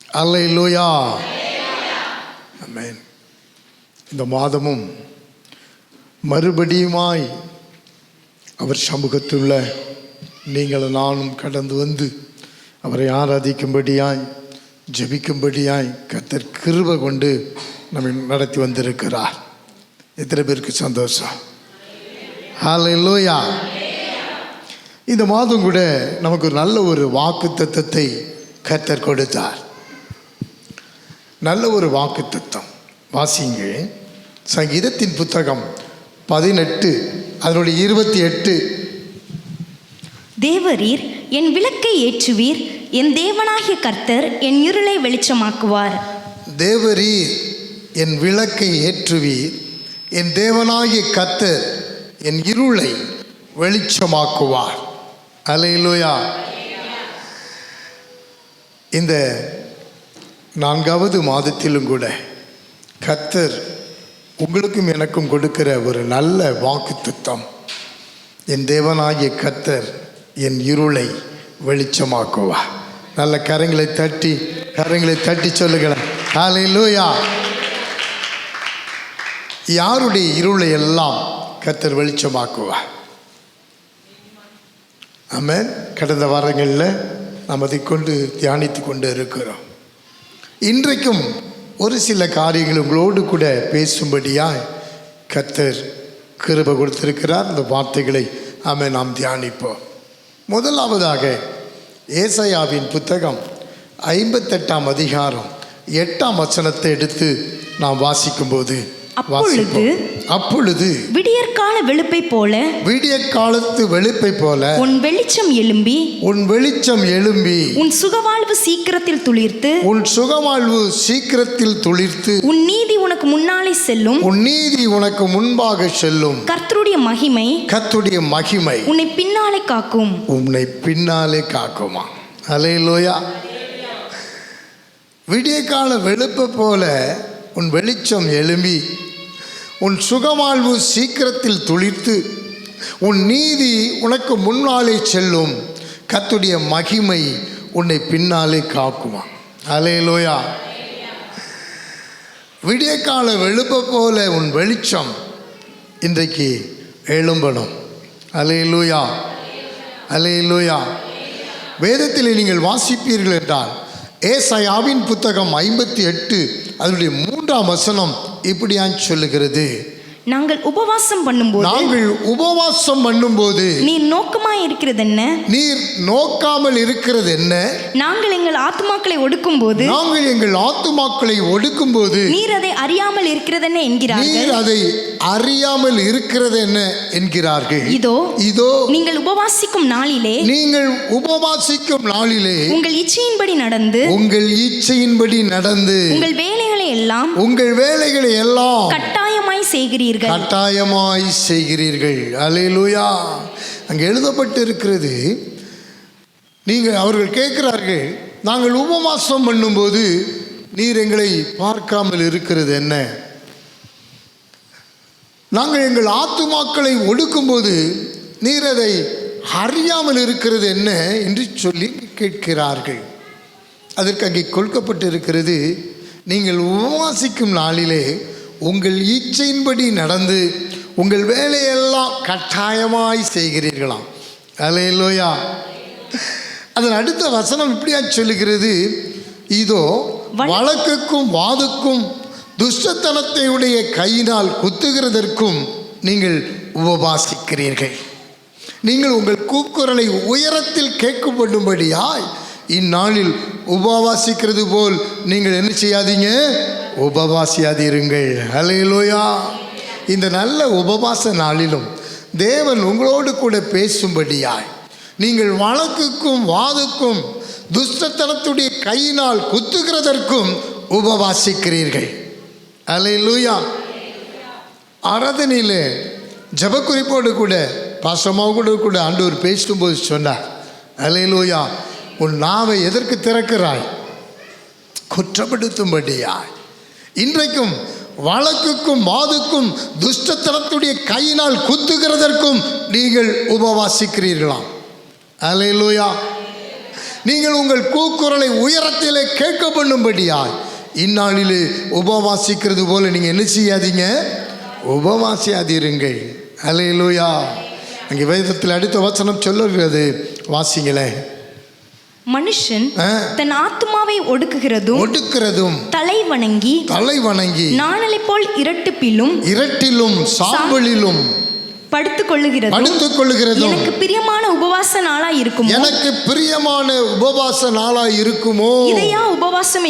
அல்லேலூயா. ஆமென். இந்த மாதமும் மறுபடியுமாய் அவர் சமூகத்துள்ள நீங்கள் நானும் கடந்து வந்து அவரை ஆராதிக்கும்படியாய் ஜெபிக்கும்படியாய் கர்த்தர் கிருபை கொண்டு நம்மை நடத்தி வந்திருக்கிறார். எத்தனை பேருக்கு சந்தோஷம்? அல்லேலூயா. இந்த மாதம் கூட நமக்கு ஒரு நல்ல ஒரு வாக்குத்தத்தத்தை கர்த்தர் கொடுத்தார். நல்ல ஒரு வாக்குத்தத்தம். வாசிங்க சங்கீதத்தின் புத்தகம் 18 அதனுடைய 28. தேவரீர் என் விளக்கை ஏற்றுவீர், என் தேவனாகிய கர்த்தர் என் இருளை வெளிச்சமாக்குவார். தேவரீர் என் விளக்கை ஏற்றுவீர், என் தேவனாகிய கர்த்தர் என் இருளை வெளிச்சமாக்குவார். அல்லேலூயா. இந்த 4வது மாதத்திலும் கூட கர்த்தர் உங்களுக்கும் எனக்கும் கொடுக்கிற ஒரு நல்ல வாக்குத்தத்தம், என் தேவனாகிய கர்த்தர் என் இருளை வெளிச்சமாக்குவார். நல்ல கரங்களை தட்டி சொல்லுங்களேன். அல்லேலூயா. யாருடைய இருளை எல்லாம் கர்த்தர் வெளிச்சமாக்குவார்? ஆமென். கடந்த வாரங்களில் நாம் அதை கொண்டு தியானித்து கொண்டு இருக்கிறோம். இன்றைக்கும் ஒரு சில காரியங்கள் உங்களோடு கூட பேசும்படியாய் கர்த்தர் கிருபை கொடுத்திருக்கிறார். இந்த வார்த்தைகளை நாம் தியானிப்போம். முதலாவதாக ஏசாயாவின் புத்தகம் 58ஆம் அதிகாரம் 8ஆம் வசனத்தை எடுத்து நாம் வாசிக்கும்போது, அப்பொழுது விடியற்கால வெளுப்பை போல, விடியற்காலத்து வெளுப்பை போல உன் வெளிச்சம் எழும்பி உன் சுகவாழ்வு சீக்கிரத்தில் துளிர்த்து, உன் நீதி உனக்கு முன்னாக செல்லும். கர்த்தருடைய மகிமை உன்னை பின்னாலே காக்குமா. அல்லேலூயா. விடியற்கால வெளுப்பை போல உன் வெளிச்சம் எழும்பி உன் சுகவாழ்வு சீக்கிரத்தில் துளிர்த்து, உன் நீதி உனக்கு முன்னாலே செல்லும். கர்த்தருடைய மகிமை உன்னை பின்னாலே காக்குமா. அல்லேலூயா. விடியற்கால வெளுப்பை போல உன் வெளிச்சம் இன்றைக்கு எழும்பணும். அல்லேலூயா. அல்லேலூயா. வேதத்தில் நீங்கள் வாசிப்பீர்கள் என்றால் ஏசாயாவின் புத்தகம் 58 அதனுடைய 3ஆம் வசனம் இப்படியான் சொல்லுகிறது, நாங்கள் உபவாசம் பண்ணும்போது நீர் நோக்கமாய் இருக்கிறது என்ன? நீர் நோக்காமல் இருக்கிறது என்ன? நாங்கள் எங்கள் ஆத்துமாக்களை ஒடுக்கும்போது நீர் அதை அறியாமல் இருக்கிறது என்ன என்கிறார்கள். இதோ நீங்கள் உபவாசிக்கும் நாளிலே உங்கள் இச்சையின்படி நடந்து உங்கள் வேலைகளை எல்லாம் கட்டாயமாய் செய்கிறீர்கள். அல்லேலூயா. அங்கே எழுதப்பட்டு இருக்கிறது, அவர்கள் கேட்கிறார்கள், நாங்கள் உபவாசம் பண்ணும்போது நீர் எங்களை பார்க்காமல் இருக்கிறது என்ன? நாங்கள் எங்கள் ஆத்துமாக்களை ஒடுக்கும்போது நீர் அதை அறியாமல் இருக்கிறது என்ன என்று சொல்லி கேட்கிறார்கள். அதற்கு அங்கே கொடுக்கப்பட்டு இருக்கிறது, நீங்கள் உபவாசிக்கும் நாளிலே உங்கள் இச்சையின்படி நடந்து உங்கள் வேலையெல்லாம் கட்டாயமாய் செய்கிறீர்களாம். அல்லேலூயா. அதன் அடுத்த வசனம் இப்படியா சொல்லுகிறது, இதோ வழக்குக்கும் வாதுக்கும் துஷ்டத்தனத்தையுடைய கையினால் குத்துகிறதற்கும் நீங்கள் உபவாசிக்கிறீர்கள். நீங்கள் உங்கள் கூக்குரலை உயரத்தில் கேட்கப்படும்படியாய் இந்நாளில் உபவாசிக்கிறது போல் நீங்கள் என்ன செய்யாதீங்க? உபவாசியாதிருங்கள். அல்லேலூயா. இந்த நல்ல உபவாச நாளிலும் தேவன் உங்களோடு கூட பேசும்படியாய் நீங்கள் வழக்குக்கும் வாதுக்கும் துஷ்டத்தனத்துடைய கையினால் குத்துகிறதற்கும் உபவாசிக்கிறீர்கள். அல்லேலூயா. ஆராதனையிலே ஜெப குறிப்போடு கூட பாசமாக கூட ஆண்டவர் பேசும்போது சொன்னார், அல்லேலூயா, உன் நாவை எதற்கு திறக்கிறாய்? குற்றப்படுத்தும்படியாய். இன்றைக்கும் வழக்குக்கும் வாதுக்கும் துஷ்டத்தனத்துடைய கையினால் குத்துகிறதற்கும் நீங்கள் உபவாசிக்கிறீர்களாம். அல்லேலூயா. நீங்கள் உங்கள் கூக்குரலை உயரத்திலே கேட்க பண்ணும்படியாய் இந்நாளிலே உபவாசிக்கிறது போல நீங்கள் என்ன செய்யாதீங்க, உபவாசியாதீருங்கள். அல்லேலூயா. அங்கே வேதத்தில் அடுத்த வசனம் சொல்லுகிறது, வாசிங்களே. மனுஷன் தன் ஆத்துமாவை ஒடுக்குகிறதும் தலை வணங்கி நாணலை போல் இரட்டிலும் சாம்பலிலும் படுத்துக் கொள்ளுகிறதும் எனக்கு பிரியமான உபவாச நாளாய் இருக்குமோ இதையா உபவாசம்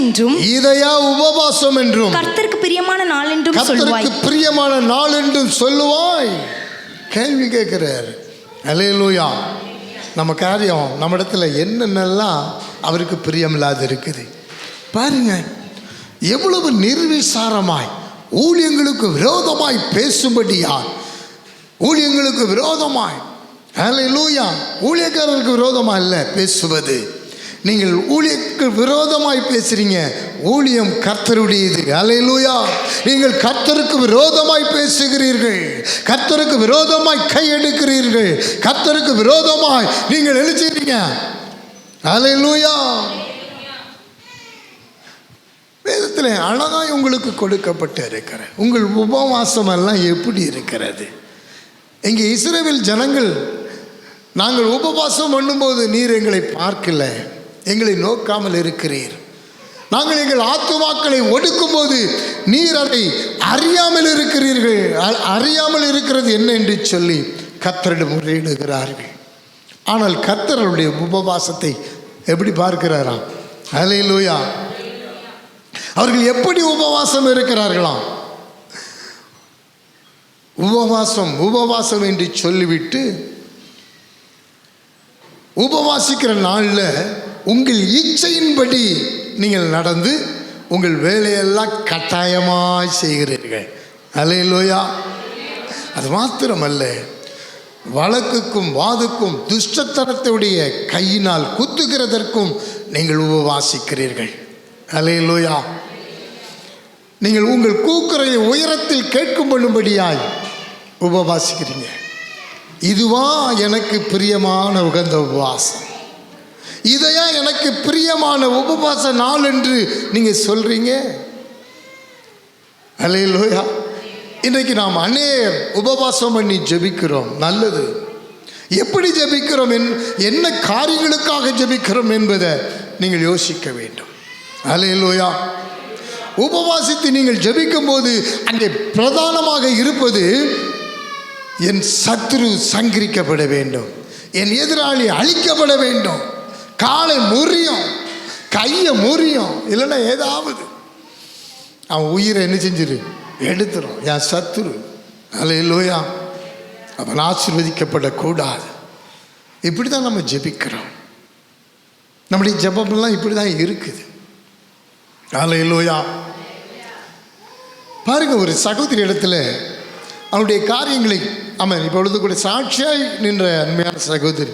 என்றும் கர்த்தருக்கு பிரியமான நாள் என்றும் சொல்லுவாய். கேள்வி கேட்கிறார். அல்லேலூயா. நம்ம காரியம் நம்ம இடத்துல என்னென்னலாம் அவருக்கு பிரியமில்லாது இருக்குது பாருங்க. எவ்வளவு நிர்விசாரமாய் ஊழியங்களுக்கு விரோதமாய் பேசும்படியா, ஊழியங்களுக்கு விரோதமாய், அல்லேலூயா, ஊழியக்காரர்களுக்கு விரோதமாக இல்லை பேசுவது. நீங்கள் ஊழியருக்கு விரோதமாய் பேசுறீங்க. ஊழியம் கர்த்தருடையது. அல்லேலூயா. நீங்கள் கர்த்தருக்கு விரோதமாய் பேசுகிறீர்கள், கர்த்தருக்கு விரோதமாய் கையெடுக்கிறீர்கள், கர்த்தருக்கு விரோதமாய் நீங்கள் எழுதுறீங்க. அல்லேலூயா. வேதத்தில் அழகாய் உங்களுக்கு கொடுக்கப்பட்டு இருக்கிற உங்கள் உபவாசம் எல்லாம் எப்படி இருக்கிறது? இங்கே இஸ்ரவேல் ஜனங்கள், நாங்கள் உபவாசம் பண்ணும்போது நீர் எங்களை பார்க்கல, எங்களை நோக்காமல் இருக்கிறீர். நாங்கள் எங்கள் ஆத்துமாக்களை ஒடுக்கும் போது நீர் அதை அறியாமல் இருக்கிறீர்கள். அறியாமல் இருக்கிறது என்ன என்று சொல்லி கர்த்தரிடம் முறையிடுகிறார்கள். ஆனால் கர்த்தருடைய உபவாசத்தை எப்படி பார்க்கிறாராம்? அல்லேலூயா. அவர்கள் எப்படி உபவாசம் இருக்கிறார்களாம்? உபவாசம் என்று சொல்லிவிட்டு உபவாசிக்கிற நாளில் உங்கள் இச்சையின்படி நீங்கள் நடந்து உங்கள் வேலையெல்லாம் கட்டாயமாய் செய்கிறீர்கள். அல்லேலூயா. அது மாத்திரமல்ல, வழக்குக்கும் வாதுக்கும் துஷ்டத்தனத்துடைய கையினால் குத்துகிறதற்கும் நீங்கள் உபவாசிக்கிறீர்கள். அல்லேலூயா. நீங்கள் உங்கள் கூக்குரலை உயரத்தில் கேட்கும் பண்ணும்படியாய் உபவாசிக்கிறீங்க. இதுவா எனக்கு பிரியமான உகந்த உபவாசம், இதையா எனக்கு பிரியமான உபவாச நாள் என்று நீங்கள் சொல்றீங்க? அல்லேலூயா. இன்றைக்கு நாம் அநேகர் உபவாசம் பண்ணி ஜெபிக்கிறோம். நல்லது. எப்படி ஜெபிக்கிறோம், என்ன காரியங்களுக்காக ஜெபிக்கிறோம் என்பதை நீங்கள் யோசிக்க வேண்டும். அல்லேலூயா. உபவாசித்து நீங்கள் ஜெபிக்கும் போது அங்கே பிரதானமாக இருப்பது, என் சத்துரு சங்கரிக்கப்பட வேண்டும், என் எதிராளி அழிக்கப்பட வேண்டும், காலை முறியும், கையை முறியும், இல்லைன்னா ஏதாவது அவன் உயிரை என்ன செஞ்சிரு எடுத்துரும் என் சத்துரு. அல்லேலூயா. அவன் ஆசீர்வதிக்கப்படக்கூடாது. இப்படி தான் நம்ம ஜெபிக்கிறோம். நம்முடைய ஜெபமெல்லாம் இப்படி தான் இருக்குது. அல்லேலூயா. பாருங்க, ஒரு சகோதரி இடத்துல அவனுடைய காரியங்களை அவன் இப்பொழுது கூட சாட்சியாய் நின்ற அருமையான சகோதரி,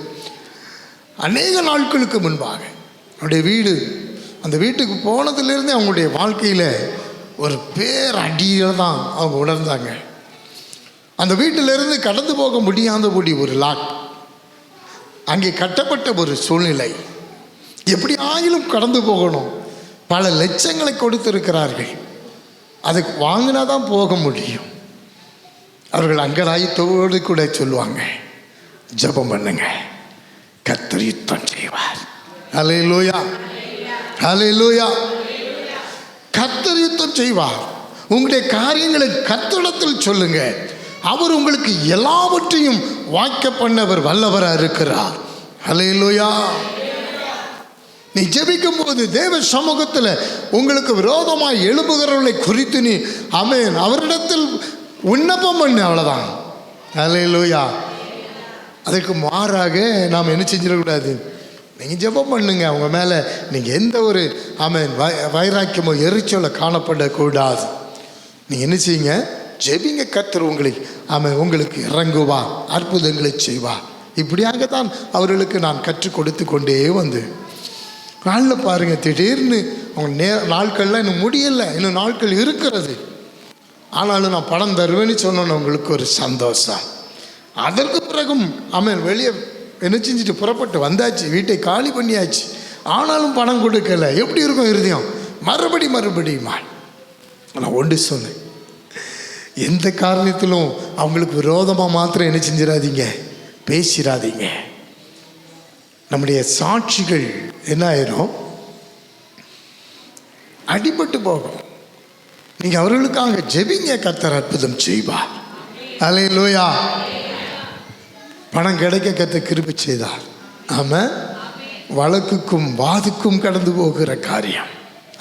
அநேக நாட்களுக்கு முன்பாக அவனுடைய வீடு, அந்த வீட்டுக்கு போனதுலேருந்து அவங்களுடைய வாழ்க்கையில் ஒரு பேரடியில் தான் அவங்க உணர்ந்தாங்க. அந்த வீட்டிலிருந்து கடந்து போக முடியாதபடி ஒரு லாக், அங்கே கட்டப்பட்ட ஒரு சூழ்நிலை, எப்படி ஆயிலும் கடந்து போகணும். பல லட்சங்களை கொடுத்திருக்கிறார்கள், அதுக்கு வாங்கினா தான் போக முடியும். அவர்கள் அங்கலாயத்தோடு கூட சொல்லுவாங்க, ஜெபம் பண்ணுங்க, கர்த்தர் யுத்தம் செய்வார். அல்லேலூயா. அல்லேலூயா. கர்த்தர் யுத்தம் செய்வார். உங்களுடைய காரியங்களை கர்த்தரிடத்தில் சொல்லுங்க. அவர் உங்களுக்கு எல்லாவற்றையும் வாய்க்க பண்ணவர் வல்லவராக இருக்கிறார். அல்லேலூயா. நீ ஜெபிக்கும் போது தேவ சமூகத்தில் உங்களுக்கு விரோதமாக எழுப்புகிறவர்களை குறித்து நீ ஆமென் அவரிடத்தில் விண்ணப்பம் பண்ணு, அவ்வளோதான். அல்லேலூயா. அதற்கு மாறாக நாம் என்ன செஞ்சிடக்கூடாது, நீங்கள் ஜெபம் பண்ணுங்க, அவங்க மேலே நீங்கள் எந்த ஒரு ஆமென் வைராக்கியமோ எரிச்சலோ காணப்படக்கூடாது. நீங்கள் என்ன செய்யுங்க, ஜெபிங்க, கர்த்தர் உங்களுக்கு இறங்குவா, அற்புதங்களை செய்வா. இப்படியாக தான் அவர்களுக்கு நான் கற்றுக் கொடுத்து கொண்டே வந்து நாளில் பாருங்கள், திடீர்னு அவங்க நாட்கள்லாம் இன்னும் முடியலை, இன்னும் நாட்கள் இருக்கிறது, ஆனாலும் நான் பணம் தருவேன்னு சொன்னோன்னு உங்களுக்கு ஒரு சந்தோஷம். அதற்கு பிறகும் வெளியே என்ன செஞ்சுட்டு புறப்பட்டு வந்தாச்சு, வீட்டை காலி பண்ணியாச்சு. ஆனாலும் பணம் கொடுக்கல. எப்படி இருக்கும் இருதயம்? மறுபடியுமா. நான் ஒன்று சொன்னேன், எந்த காரணத்திலும் அவங்களுக்கு விரோதமாக மாத்திரம் என்ன செஞ்சிடாதீங்க, பேசிடாதீங்க. நம்முடைய சாட்சிகள் என்ன ஆயிரும், அடிபட்டு போகும். நீங்கள் அவர்களுக்காக ஜெபிங்க, கர்த்தர் அற்புதம் செய்வார். அல்லேலூயா. பணம் கிடைக்க கர்த்தர் கிருபை செய்தார். ஆமாம், வழக்குக்கும் வாதுக்கும் கடந்து போகிற காரியம்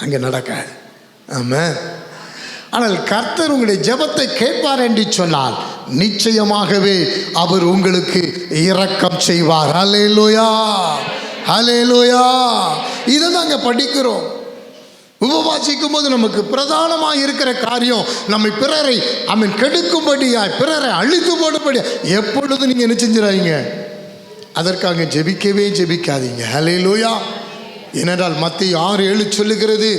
அங்கே நடக்காது. ஆமாம். ஆனால் கர்த்தர் உங்களுடைய ஜெபத்தை கேட்பார் என்று சொன்னால் நிச்சயமாகவே அவர் உங்களுக்கு இரக்கம் செய்வார். அல்லேலூயா, அல்லேலூயா. இதை நாங்க படிக்கிறோம். உபவாசிக்கும் போது நமக்கு பிரதானமாக இருக்கிற காரியம் நம்மை பிறரை கெடுக்கும்படியாய், பிறரை அழித்து போடும்படியா எப்பொழுதும் நீங்கள் என்ன செஞ்சிடாதீங்க, அதற்காக ஜெபிக்காதீங்க. அல்லேலூயா. ஏனென்றால் மத்தேயு 6:7 சொல்லுகிறது,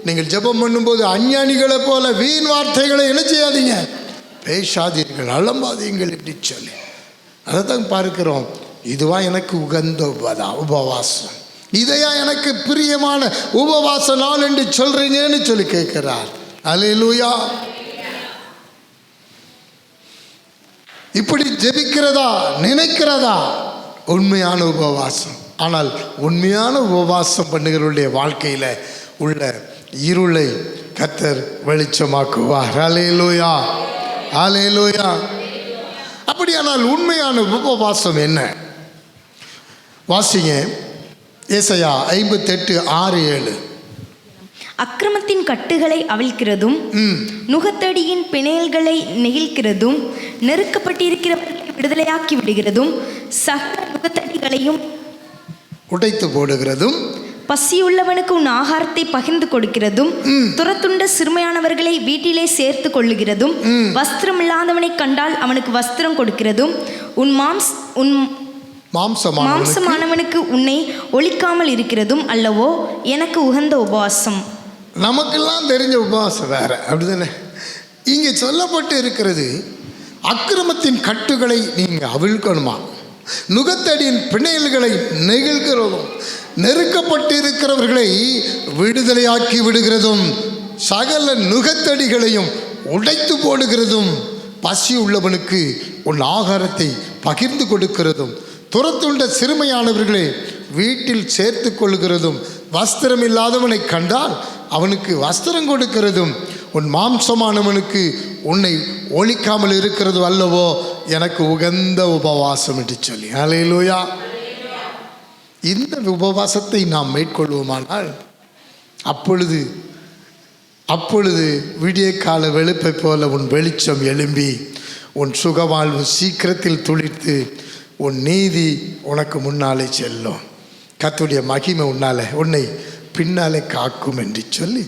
நீங்கள் ஜெபம் பண்ணும்போது அஞ்ஞானிகளை போல வீண் வார்த்தைகளை என்ன செய்யாதீங்க, பேசாதீர்கள், அலம்பாதீங்கள் என்று சொல்லி. அதை தான் பார்க்கிறோம். இதுவா எனக்கு உகந்த உபவாசம், இதையா எனக்கு பிரியமான உபவாச நாள் என்று சொல்றீங்கன்னு சொல்லி கேட்கிறார். அல்லேலூயா. இப்படி ஜெபிக்கிறதா நினைக்கிறதா உண்மையான உபவாசம். ஆனால் உண்மையான உபவாசம் பண்ணுகிறவருடைய வாழ்க்கையில் உள்ள இருளை கர்த்தர் வெளிச்சமாக்குவார். அல்லேலூயா, அல்லேலூயா. அப்படியானால் உண்மையான உபவாசம் என்ன? வாசிங்க ஏசாயா 58:6-7. அக்கிரமத்தின் கட்டுகளை அவிழ்க்கிறதும் நுகத்தடியின் பிணையல்களை நெகிழ்கிறதும் நெருக்கப்பட்டிருக்கிறவர்களை விடுதலையாக்கி விடுகிறதும் சகல நுகத்தடிகளையும் உடைத்து போடுகிறதும் பசியுள்ளவனுக்கு உன் ஆகாரத்தை பகிர்ந்து கொடுக்கிறதும் துரத்துண்ட சிறுமையானவர்களை வீட்டிலே சேர்த்து கொள்ளுகிறதும் வஸ்திரம் இல்லாதவனை கண்டால் அவனுக்கு வஸ்திரம் கொடுக்கிறதும் உன் மாம்சமானவனுக்கு உன்னை ஒழிக்காமல் இருக்கிறதும் அல்லவோ எனக்கு உகந்த உபவாசம். நமக்கெல்லாம் தெரிஞ்ச உபவாசம் வேற, அப்படிதானே? இங்கே சொல்லப்பட்டு இருக்கிறது, அக்கிரமத்தின் கட்டுகளை நீங்க அவிழ்க்கணுமா, நுகத்தடியின் பிணையல்களை நெகிழ்கிறதும் நெருக்கப்பட்டு இருக்கிறவர்களை விடுதலையாக்கி விடுகிறதும் சகல நுகத்தடிகளையும் உடைத்து போடுகிறதும் பசி உள்ளவனுக்கு உன் ஆகாரத்தை பகிர்ந்து கொடுக்கிறதும் துரத்துண்ட சிறுமையானவர்களை வீட்டில் சேர்த்து கொள்கிறதும் வஸ்திரம் இல்லாதவனை கண்டால் அவனுக்கு வஸ்திரம் கொடுக்கிறதும் உன் மாம்சமானவனுக்கு உன்னை ஒழிக்காமல் இருக்கிறது அல்லவோ எனக்கு உகந்த உபவாசம் என்று சொல்லி. அல்லேலூயா. இந்த உபவாசத்தை நாம் மேற்கொள்வோமானால் அப்பொழுது விடிய கால வெளுப்பை போல உன் வெளிச்சம் எழும்பி உன் சுகவாழ்வு சீக்கிரத்தில் துளிர்த்து உன் நீதி உனக்கு முன்னாலே செல்லும், கர்த்தருடைய மகிமை உன்னை பின்னாலே காக்கும் என்று சொல்லி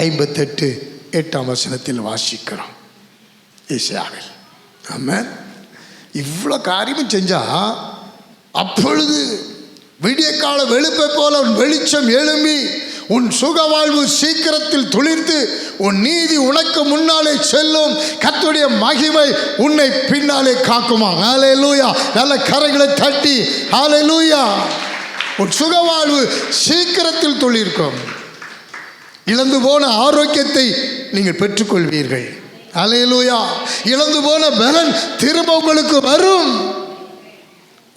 58:8 வாசிக்கிறோம் ஏசாயாவில். ஆமாம். இவ்வளோ காரியமும் செஞ்சா அப்பொழுது விடிய கால வெளுப்பை போல உன் வெளிச்சம் எழும்பி உன் சுகவாழ்வு சீக்கிரத்தில் துளிர்த்து உன் நீதி உனக்கு முன்னாலே செல்லும், கர்த்தருடைய மகிமை உன்னை பின்னாலே காக்குமா. ஹல்லேலூயா. நல்ல கரங்களை தட்டி ஹல்லேலூயா. உன் சுகவாழ்வு சீக்கிரத்தில் துளிர்க்கும், இழந்து போன ஆரோக்கியத்தை நீங்கள் பெற்றுக்கொள்வீர்கள். ஹல்லேலூயா. இழந்து போன பலன் திரும்ப உங்களுக்கு வரும்,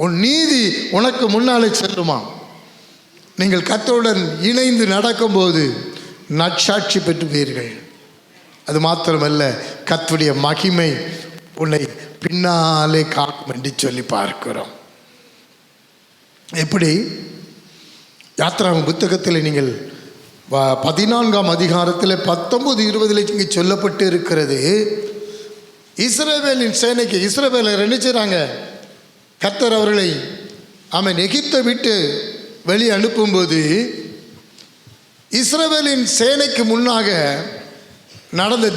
உன் நீதி உனக்கு முன்னாலே செல்லுமா. நீங்கள் கர்த்தருடன் இணைந்து நடக்கும்போது நற்சாட்சி பெற்றுவீர்கள். அது மாத்திரமல்ல, கர்த்தருடைய மகிமை உன்னை பின்னாலே காக்கும் என்று சொல்லி பார்க்கிறோம். எப்படி? யாத்திராகம புத்தகத்தில் நீங்கள் 14ஆம் அதிகாரத்தில் 19-20 இங்கே சொல்லப்பட்டு இருக்கிறது. இஸ்ரவேலின் சேனைக்கு இஸ்ரவேலர் என்ன செய்றாங்க, கர்த்தர் அவர்களை எகிப்தை விட்டு வெளியே அனுப்பும்போது இஸ்ரவேலின் சேனைக்கு முன்னாக நடந்த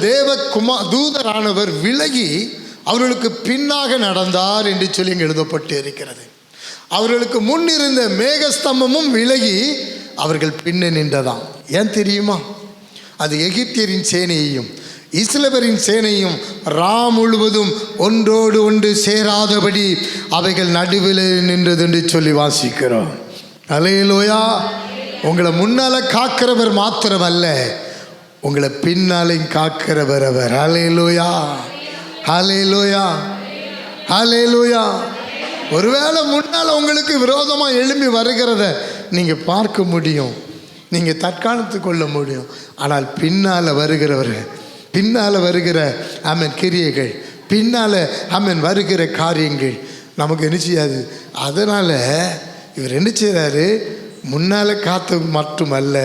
தூதரானவர் விலகி அவர்களுக்கு பின்னாக நடந்தார் என்று சொல்லி இங்கே எழுதப்பட்டு இருக்கிறது. அவர்களுக்கு முன் இருந்த மேகஸ்தம்பமும் விலகி அவர்கள் பின்னே நின்றதாம். ஏன் தெரியுமா? அது எகிப்தியரின் சேனையையும் இஸ்ரவேலின் சேனையும் முழுவதும் ஒன்றோடு ஒன்று சேராதபடி அவைகள் நடுவில் நின்றது என்று சொல்லி வாசிக்கிறோம். அல்லேலூயா. உங்களை முன்னால காக்கிறவர் மாத்திரமல்ல, உங்களை பின்னாலையும் காக்கிறவர் அவர். ஹல்லேலூயா, ஹல்லேலூயா, ஹல்லேலூயா. ஒருவேளை முன்னால் உங்களுக்கு விரோதமாக எழும்பி வருகிறத நீங்கள் பார்க்க முடியும், நீங்கள் தற்காலத்து கொள்ள முடியும். ஆனால் பின்னால் வருகிறவர், பின்னால் வருகிற கிரியைகள், பின்னால் வருகிற காரியங்கள் நமக்கு என்ன செய்யாது. அதனால் இவர் என்ன செய்கிறாரு, முன்னால் காத்து மட்டுமல்ல,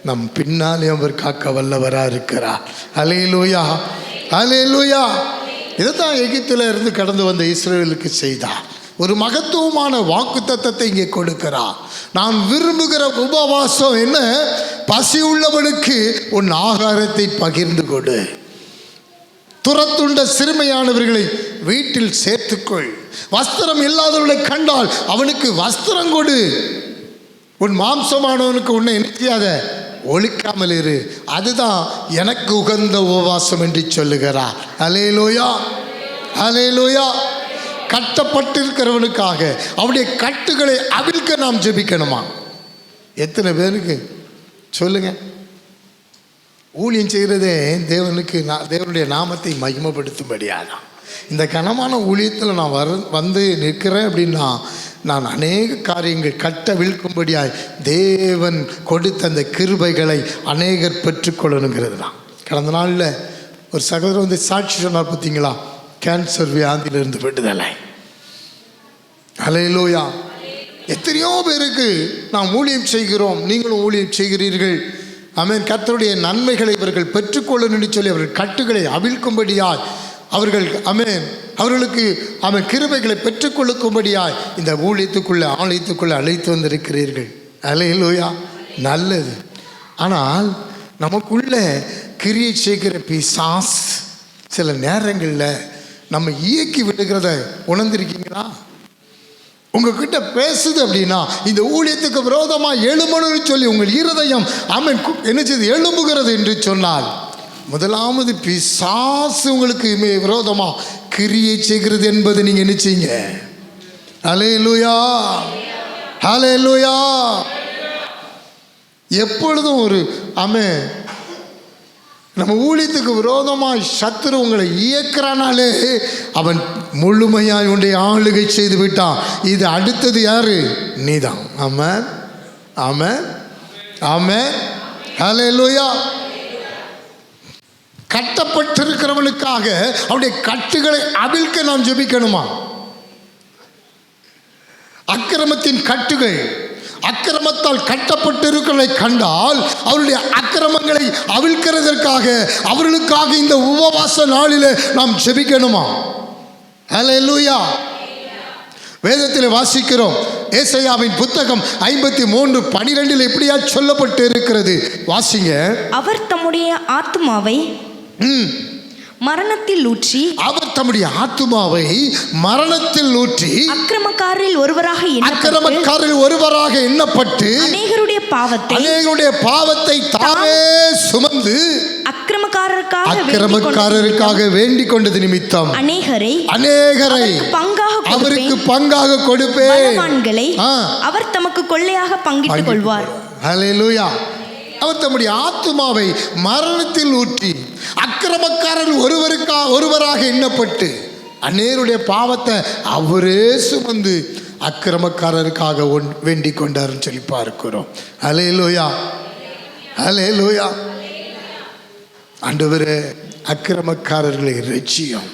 நம் பின்னாலே அவர் காக்க வல்லவராக இருக்கிறார். ஹல்லேலூயா, ஹல்லேலூயா. இதைத்தான் எகிப்தில் இருந்து கடந்து வந்த இஸ்ரவேலுக்கு செய்தார். ஒரு மகத்துவமான வாக்குத்தத்தத்தை இங்கே கொடுக்கிறார். நான் விரும்புகிற உபவாசம் என்ன? பசி உள்ளவனுக்கு உன் ஆகாரத்தை பகிர்ந்து கொடு, துரத்துண்ட சிறுமையானவர்களை வீட்டில் சேர்த்துக்கொள், வஸ்திரம் இல்லாதவர்களை கண்டால் அவனுக்கு வஸ்திரம் கொடு, உன் மாம்சமானவனுக்கு உன்னை நினைக்காத ஒழிக்காமல் இரு. அதுதான் எனக்கு உகந்த உபவாசம் என்று சொல்லுகிறார். ஹல்லேலூயா, ஹல்லேலூயா. கட்டப்பட்டிருக்கிறவனுக்காக அவனுடைய கட்டுகளை அவிழ்க்க நாம் ஜெபிக்கணுமா? எத்தனை பேருக்கு சொல்லுங்க. ஊழியம் செய்கிறதே தேவனுக்கு, தேவனுடைய நாமத்தை மகிமைப்படுத்தும்படியாதான். இந்த கனமான ஊழியத்தில் நான் வந்து நிற்கிறேன் அப்படின்னா, நான் அநேக காரியங்கள் கட்டவிழ்க்கும்படியாய் தேவன் கொடுத்த அந்த கிருபைகளை அநேகர் பெற்றுக்கொள்ளணுங்கிறது தான். கடந்த நாளில் ஒரு சகோதரர் வந்து சாட்சி சொன்னார், பார்த்தீங்களா? கேன்சர் வியாதியிலிருந்து விடுதலை. ஹல்லேலூயா. எத்தனையோ பேருக்கு நாம் ஊழியம் செய்கிறோம், நீங்களும் ஊழியம் செய்கிறீர்கள். கர்த்தருடைய நன்மைகளை இவர்கள் பெற்றுக்கொள்ளணும்னு சொல்லி அவர்கள் கட்டுகளை அவிழ்க்கும்படியாய் அவர்கள் அவர்களுக்கு கிருபைகளை பெற்றுக்கொள்ளும்படியாய் இந்த ஊழியத்துக்குள்ளே ஆலயத்துக்குள்ளே அழைத்து வந்திருக்கிறீர்கள். ஹல்லேலூயா, நல்லது. ஆனால் நமக்குள்ள கிரியை செய்கிற பிசாஸ் சில நேரங்களில் நம்ம இயக்கி விடுகிறத உணர்ந்திருக்கீங்களா? உங்ககிட்ட பேசுது அப்படின்னா, இந்த ஊழியத்துக்கு விரோதமாக எழும்பணும்னு சொல்லி உங்கள் இருதயம் என்ன செய்து எழும்புகிறது என்று சொன்னால், முதலாவது பிசாசு உங்களுக்கு விரோதமாக கிரியை செய்கிறது என்பது நீங்கள் என்ன செய்யுங்க. ஹல்லேலூயா, ஹல்லேலூயா. எப்பொழுதும் ஒரு நம்ம ஊழியத்துக்கு விரோதமாய் சத்துரு உங்களை இயக்கிறானாலே அவன் முழுமையாய் உன்னை ஆளுகை செய்து விட்டான். இது அடுத்தது யாரு? நீதான். ஆமென், ஆமென், ஆமென், ஹல்லேலூயா. கட்டப்பட்டிருக்கிறவனுக்காக அவருடைய கட்டுகளை அவிழ்க்க நாம் ஜெபிக்கணுமா? அக்கிரமத்தின் கட்டுகள், அக்கிரமத்தால் கட்டப்பட்டிருக்கிறதை கண்டால் அவருடைய அக்கிரமங்களை அவிழ்க்கிறதற்காக அவர்களுக்காக இந்த உபவாச நாளிலே நாம் ஜெபிக்கணுமா? ஹல்லேலூயா. வேதத்தில் வாசிக்கிறோம், ஏசாயாவின் புத்தகம் 53:12 எப்படியா சொல்லப்பட்டு இருக்கிறது, வாசிங்க. அவர் தம்முடைய ஆத்துமாவை மரணத்தில் ஊற்றி, அவர் தம்முடைய ஆத்துமாவை மரணத்தில் ஊற்றி அக்கிரமக்காரரில் ஒருவராக எண்ணப்பட்டு அநேகருடைய பாவத்தை தாமே சுமந்து அக்கிரமக்காரருக்காக வேண்டிக் கொண்டது நிமித்தம் அநேகரை அவருக்கு பங்காக கொடுப்பேன். அவர் தமக்கு கொள்ளையாக பங்கிட்டுக் கொள்வார். ஹல்லேலூயா. அவர் தம்முடைய ஆத்துமாவை மரணத்தில் ஊற்றி அக்கிரமக்காரர் ஒருவராக எண்ணப்பட்டு அநேகருடைய பாவத்தை அவரே சுமந்து அக்கிரமக்காரருக்காக வேண்டிக் கொண்டார்னு சொல்லி பார்க்கிறோம். ஹல்லேலூயா, ஹல்லேலூயா. ஆண்டவரே, அக்கிரமக்காரர்களை இரட்சியும்.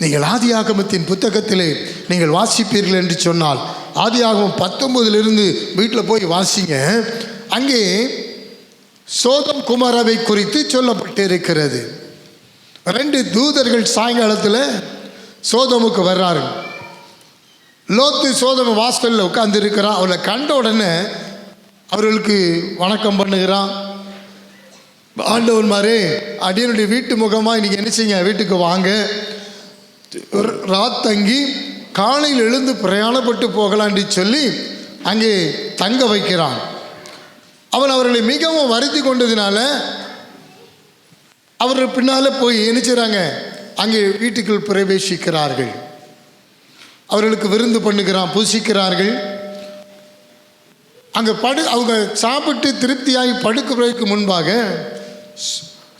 நீங்கள் ஆதியாகமத்தின் புத்தகத்திலே நீங்கள் வாசிப்பீர்கள் என்று சொன்னால், ஆதியாகமம் 19 வீட்டில் போய் வாசிங்க. அங்கே சோதம் குமாராவை குறித்து சொல்லப்பட்டு இருக்கிறது. 2 தூதர்கள் சாயங்காலத்தில் சோதமுக்கு வர்றாரு. லோத்து சோதம் வாசலில் உட்கார்ந்து இருக்கிறான். அவளை கண்ட உடனே அவர்களுக்கு வணக்கம் பண்ணுகிறான். ஆண்டவன் மாதிரி அடியனுடைய வீட்டு முகமாக இன்றைக்கி என்ன செய்யுங்க, வீட்டுக்கு வாங்க, ராத்தங்கி காலையில் எழுந்து பிரயாணப்பட்டு போகலான்னு சொல்லி அங்கே தங்க வைக்கிறான். அவன் அவர்களை மிகவும் வருத்தி கொண்டதினால அவர்கள் பின்னால் போய் என்ன செய்கிறாங்க, அங்கே வீட்டுக்குள் பிரவேசிக்கிறார்கள். அவர்களுக்கு விருந்து பண்ணுகிறான், பூசிக்கிறார்கள். அங்கே அவங்க சாப்பிட்டு திருப்தியாகி படுக்கிறதுக்கு முன்பாக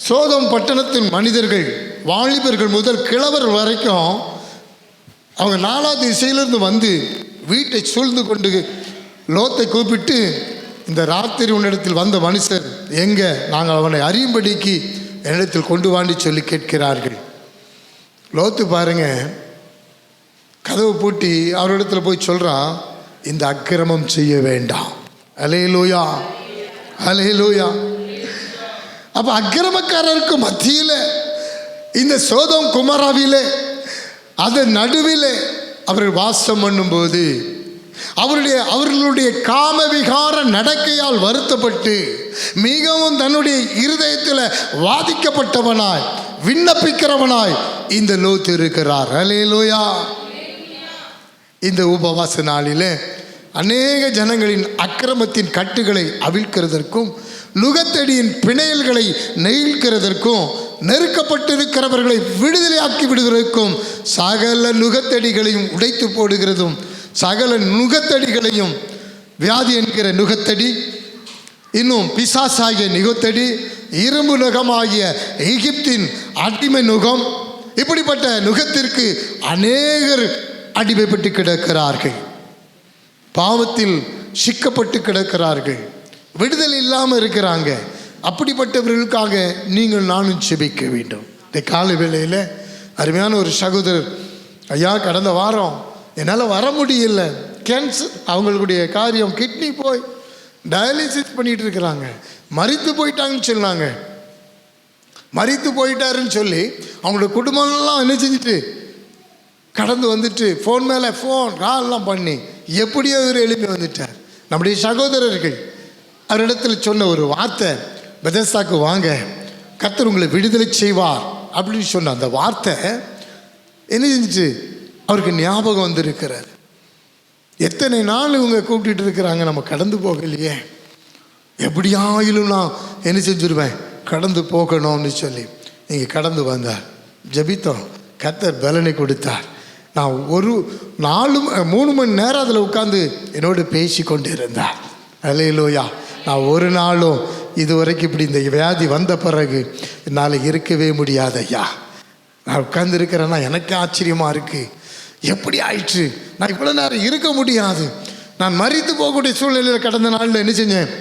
சோதோம் பட்டணத்தின் மனிதர்கள், வாலிபர்கள் முதல் கிழவர் வரைக்கும் அவங்க 4வது திசையிலிருந்து வந்து வீட்டை சூழ்ந்து கொண்டு லோத்தை கூப்பிட்டு, இந்த ராத்திரி உன்னிடத்தில் வந்த மனுஷர் எங்கே, நாங்கள் அவனை அறியும்படிக்கு என்னிடத்தில் கொண்டு வாண்டி சொல்லி கேட்கிறார்கள். லோத்து பாருங்க, கதவு பூட்டி அவரிடத்துல போய் சொல்கிறான், இந்த அக்கிரமம் செய்ய வேண்டாம். அல்லேலூயா, அல்லேலூயா. அப்போ அக்கிரமக்காரருக்கு மத்தியில், இந்த சோதோம் குமாராவிலே, அதன் நடுவில் அவர்கள் வாசம் பண்ணும்போது அவர்களுடைய காமவிகார நடக்கையால் வருத்தப்பட்டு மிகவும் தன்னுடைய இருதயத்தில் வாதிக்கப்பட்டவனாய் விண்ணப்பிக்கிறவனாய் இந்த லோத்து இருக்கிறார். அல்லேலூயா. இந்த உபவாச நாளிலே அநேக ஜனங்களின் அக்கிரமத்தின் கட்டுகளை அவிழ்க்கிறதற்கும் நுகத்தடியின் பிணையல்களை நெய்கிறதற்கும் நெருக்கப்பட்டிருக்கிறவர்களை விடுதலையாக்கி விடுவதற்கும் சகல நுகத்தடிகளையும் உடைத்து போடுகிறதும், சகல நுகத்தடிகளையும், வியாதி என்கிற நுகத்தடி, இன்னும் பிசாசாகிய நுகத்தடி, இரும்பு நுகமாகிய எகிப்தின் அடிமை நுகம், இப்படிப்பட்ட நுகத்திற்கு அநேகர் அடிமைப்பட்டு கிடக்கிறார்கள். பாவத்தில் சிக்கப்பட்டு கிடக்கிறார்கள், விடுதலை இல்லாமல் இருக்கிறாங்க. அப்படிப்பட்டவர்களுக்காக நீங்கள் நானும் செபிக்க வேண்டும். இந்த காலை வேளையில் அருமையான ஒரு சகோதரர், ஐயா கடந்த வாரம் என்னால் வர முடியல, கேன்சர், அவங்களுடைய காரியம் கிட்னி போய் டயாலிசிஸ் பண்ணிகிட்டு இருக்கிறாங்க, மரித்து போயிட்டாங்கன்னு சொன்னாங்க. மரித்து போயிட்டாருன்னு சொல்லி அவங்களோட குடும்பம்லாம் என்ன செஞ்சுட்டு கடந்து வந்துட்டு ஃபோன் மேலே ஃபோன் கால்லாம் பண்ணி எப்படியோ இவர் எழுப்பி வந்துட்டார். நம்முடைய சகோதரர்கள் அவரிடத்தில் சொன்ன ஒரு வார்த்தை, பெதஸ்தாக்கு வாங்க, கர்த்தர் உங்களை விடுதலை செய்வார் அப்படின்னு சொன்ன அந்த வார்த்தை என்ன செஞ்சுச்சு, அவருக்கு ஞாபகம் வந்திருக்கிறார். எத்தனை நாள் இவங்க கூப்பிட்டு இருக்கிறாங்க, நம்ம கடந்து போகலையே, எப்படியாயிலும் நான் என்ன செஞ்சுருவேன், கடந்து போகணும்னு சொல்லி இங்கே கடந்து வந்தார். ஜெபித்தோம், கர்த்தர் பலனை கொடுத்தார். நான் ஒரு 3 மணி நேரம் அதில் உட்காந்து என்னோடு பேசி கொண்டு இருந்தார். அல்லேலூயா. நான் ஒரு நாளும் இதுவரைக்கும் இப்படி இந்த வியாதி வந்த பிறகு என்னால் இருக்கவே முடியாது ஐயா. நான் உட்கார்ந்து இருக்கிறேன்னா எனக்கு ஆச்சரியமாக இருக்குது, எப்படி ஆயிற்று, நான் இவ்வளோ நேரம் இருக்க முடியாது, நான் மரித்து போகக்கூடிய சூழ்நிலையில் கடந்த நாளில் என்ன செஞ்சேன்,